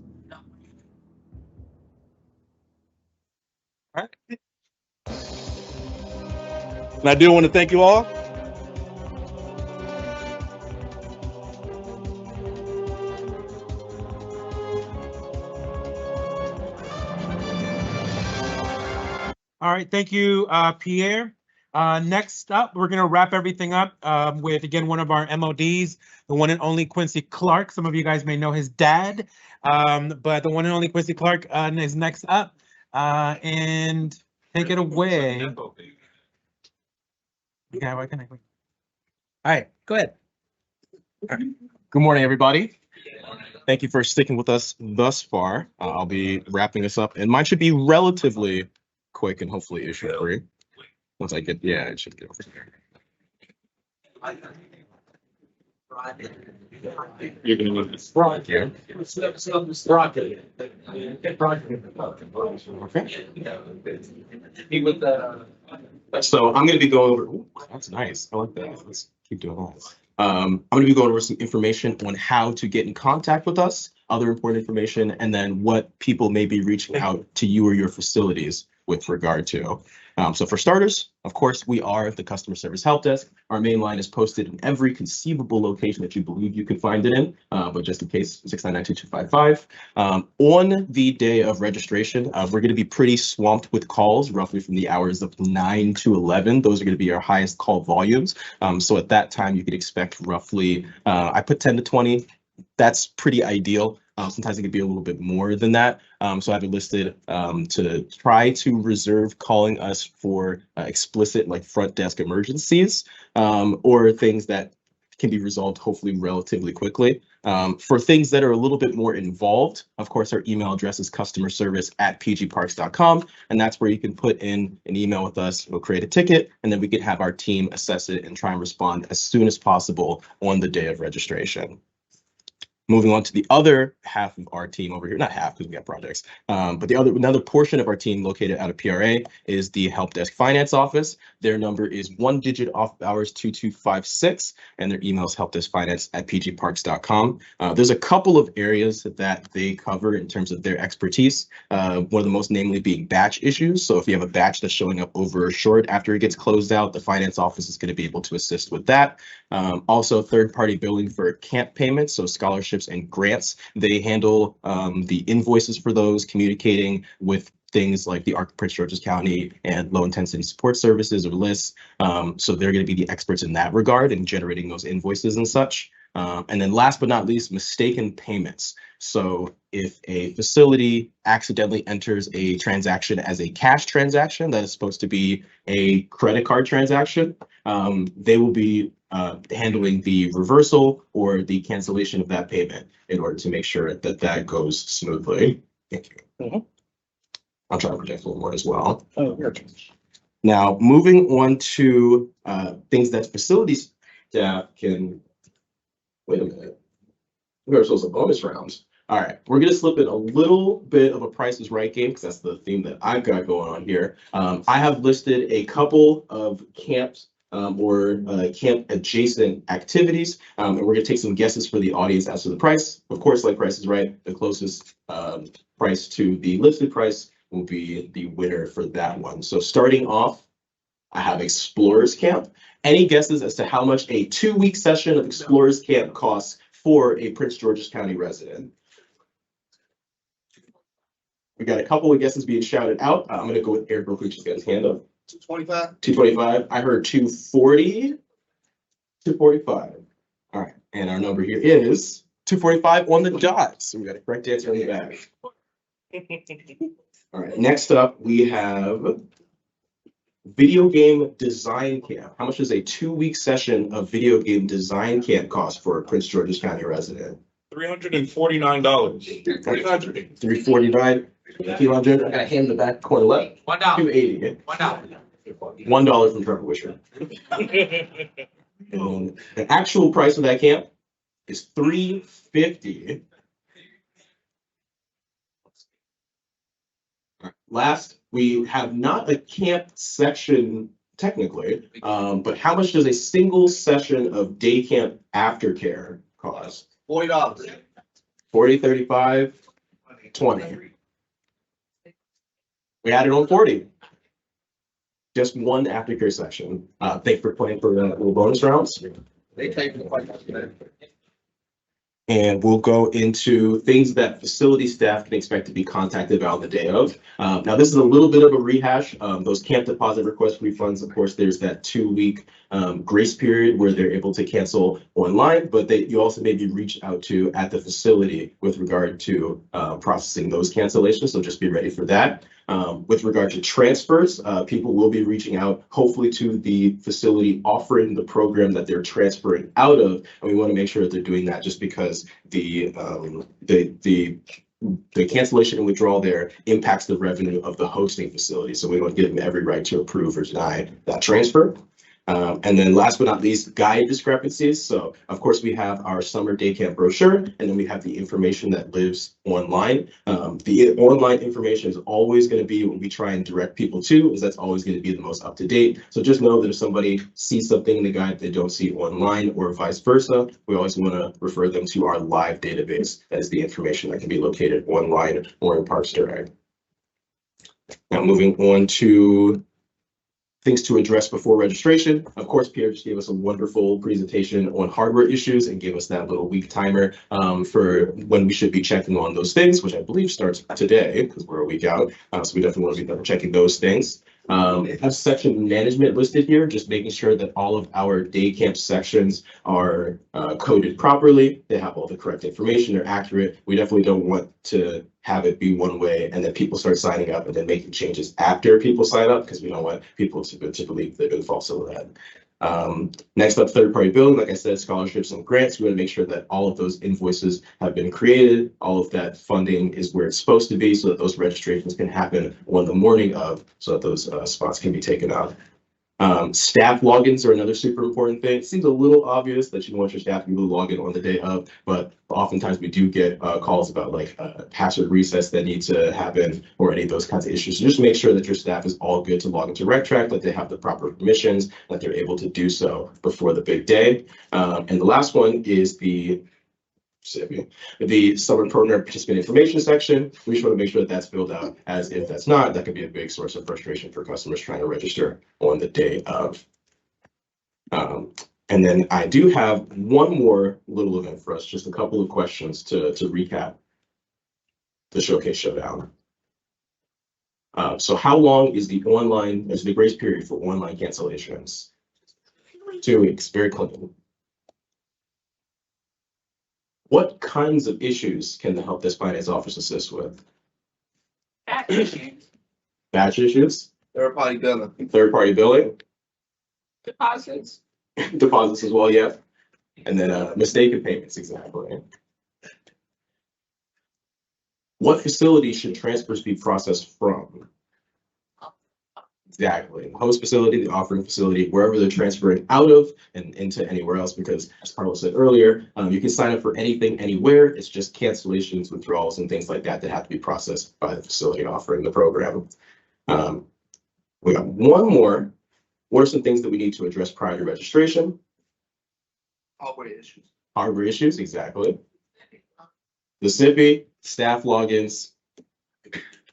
All right. And I do want to thank you all. All right, thank you, Pierre. Next up, we're going to wrap everything up with, again, one of our MODs, the one and only Quincy Clark. Some of you guys may know his dad, but the one and only Quincy Clark is next up. And take it away. Yeah, why can I? All right, go ahead. All right. Good morning, everybody. Thank you for sticking with us thus far. I'll be wrapping this up, and mine should be relatively quick and hopefully issue-free. Once I get, yeah, it should get over there. You're going to move this front here. So I'm going to be going over. Ooh, that's nice. I like that. Let's keep doing that. I'm going to be going over some information on how to get in contact with us other important information, and then what people may be reaching out to you or your facilities with regard to. So for starters, of course, we are the customer service help desk. Our main line is posted in every conceivable location that you believe you can find it in, but just in case, 699-2255. On the day of registration, we're going to be pretty swamped with calls, roughly from the hours of 9 to 11. Those are going to be our highest call volumes. So at that time, you could expect roughly, I put 10 to 20. That's pretty ideal. Sometimes it could be a little bit more than that. So I have it listed to try to reserve calling us for explicit like front desk emergencies or things that can be resolved hopefully relatively quickly. For things that are a little bit more involved, of course, our email address is customerservice@pgparks.com, and that's where you can put in an email with us. We'll create a ticket, and then we can have our team assess it and try and respond as soon as possible on the day of registration. Moving on to the other half of our team over here, not half because we got projects, but another portion of our team located out of PRA is the Help Desk Finance Office. Their number is 1 digit off hours 2256, and their email is helpdeskfinance@pgparks.com. There's a couple of areas that they cover in terms of their expertise, one of the most namely being batch issues. So if you have a batch that's showing up over or short after it gets closed out, the finance office is going to be able to assist with that. Also, third-party billing for camp payments, so scholarships and grants. They handle the invoices for those, communicating with things like the ARC Prince George's County and low intensity support services or lists. So they're going to be the experts in that regard in generating those invoices and such. And then last but not least, mistaken payments. So if a facility accidentally enters a transaction as a cash transaction that is supposed to be a credit card transaction, they will be handling the reversal or the cancellation of that payment in order to make sure that that goes smoothly. Thank you. I'll try to project a little more as well. Now, moving on to things that facilities staff can, wait a minute. We are supposed to bonus rounds. All right, we're gonna slip in a little bit of a Price is Right game because that's the theme that I've got going on here. I have listed a couple of camps or camp adjacent activities, and we're gonna take some guesses for the audience as to the price. Of course, like Price is Right, the closest price to the listed price will be the winner for that one. So starting off, I have Explorers Camp. Any guesses as to how much a 2-week session of Explorers Camp costs for a Prince George's County resident? We got a couple of guesses being shouted out. I'm gonna go with Eric real quick, just got his hand up. 225. 225. I heard 240. 245. All right, and our number here is 245 on the dot. So we got a correct answer in the back. All right, next up we have Video Game Design Camp. How much does a 2-week session of Video Game Design Camp cost for a Prince George's County resident? $349. 349. 200. I got a hand in the back corner left. $1. 280. $1. $1 from Trevor Wisher. And the actual price of that camp is $350. Last, we have not a camp section technically, but how much does a single session of day camp aftercare cost? $40. 40, 35, 20. We added on 40. Just one aftercare section. Thanks for playing for little bonus rounds. They take the fight. And we'll go into things that facility staff can expect to be contacted about on the day of. Now, this is a little bit of a rehash. Those camp deposit request refunds, of course, there's that 2-week grace period where they're able to cancel online, but you also may be reached out to at the facility with regard to processing those cancellations. So just be ready for that. With regard to transfers, people will be reaching out, hopefully to the facility offering the program that they're transferring out of. And we want to make sure that they're doing that just because the cancellation and withdrawal there impacts the revenue of the hosting facility. So we want to give them every right to approve or deny that transfer. And then last but not least, guide discrepancies. So of course we have our summer day camp brochure, and then we have the information that lives online. The online information is always going to be what we try and direct people to, is that's always going to be the most up to date. So just know that if somebody sees something in the guide they don't see online or vice versa, we always want to refer them to our live database. That is the information that can be located online or in Parks Direct. Now moving on to things to address before registration. Of course, Pierre just gave us a wonderful presentation on hardware issues and gave us that little week timer for when we should be checking on those things, which I believe starts today because we're a week out. So we definitely want to be double checking those things. I have section management listed here, just making sure that all of our day camp sections are coded properly. They have all the correct information, they're accurate. We definitely don't want to have it be one way and then people start signing up and then making changes after people sign up, because we don't want people to believe they've been false over that. Next up, third-party billing. Like I said, scholarships and grants. We want to make sure that all of those invoices have been created. All of that funding is where it's supposed to be, so that those registrations can happen on the morning of, so that those spots can be taken up. Staff logins are another super important thing. It seems a little obvious that you want your staff to be able to log in on the day of, but oftentimes we do get calls about like password resets that need to happen or any of those kinds of issues. So just make sure that your staff is all good to log into RecTrack, that they have the proper permissions, that they're able to do so before the big day. And the last one is the summer program participant information section. We just want to make sure that that's filled out, as if that's not, that could be a big source of frustration for customers trying to register on the day of. And then I do have one more little event for us, just a couple of questions to recap the Showcase Showdown. So how long is the grace period for online cancellations? 2 weeks, very clean. What kinds of issues can the Help Desk Finance Office assist with? Batch issues. Batch issues? Third-party billing. Third-party billing? Deposits. Deposits as well, yeah. And then mistaken payments, exactly. What facility should transfers be processed from? Exactly. The host facility, the offering facility, wherever they're transferring out of and into anywhere else, because as Carlos said earlier, you can sign up for anything, anywhere. It's just cancellations, withdrawals, and things like that that have to be processed by the facility offering the program. We got one more. What are some things that we need to address prior to registration? Hardware issues. Hardware issues, exactly. The SIPI, staff logins,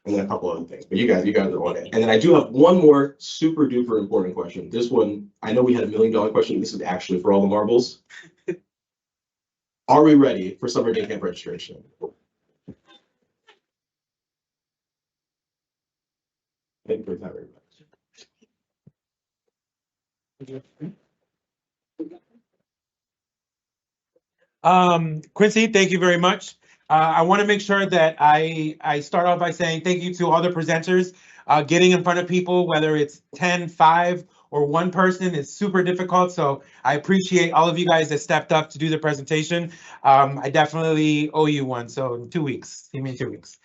and then a couple other things, but you guys are on it. And then I do have one more super duper important question. This one, I know we had $1 million question. This is actually for all the marbles. Are we ready for summer day camp registration? Thank you for that very much. Quincy, thank you very much. I want to make sure that I start off by saying thank you to all the presenters. Getting in front of people, whether it's 10, 5, or 1 person, is super difficult. So I appreciate all of you guys that stepped up to do the presentation. I definitely owe you one. So in 2 weeks, give me 2 weeks.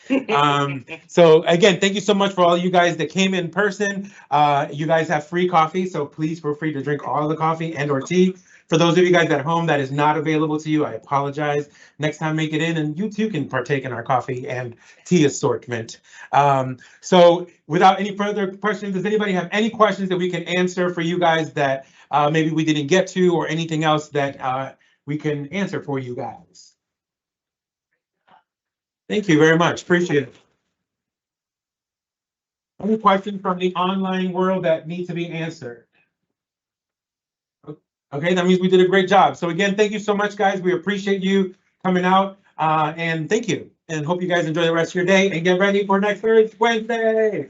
So again, thank you so much for all you guys that came in person. You guys have free coffee, so please feel free to drink all the coffee and or tea. For those of you guys at home that is not available to you, I apologize. Next time, make it in, and you too can partake in our coffee and tea assortment. So without any further questions, does anybody have any questions that we can answer for you guys that maybe we didn't get to, or anything else that we can answer for you guys? Thank you very much. Appreciate it. Any questions from the online world that need to be answered? Okay, that means we did a great job. So again, thank you so much, guys. We appreciate you coming out, and thank you. And hope you guys enjoy the rest of your day and get ready for next Wednesday.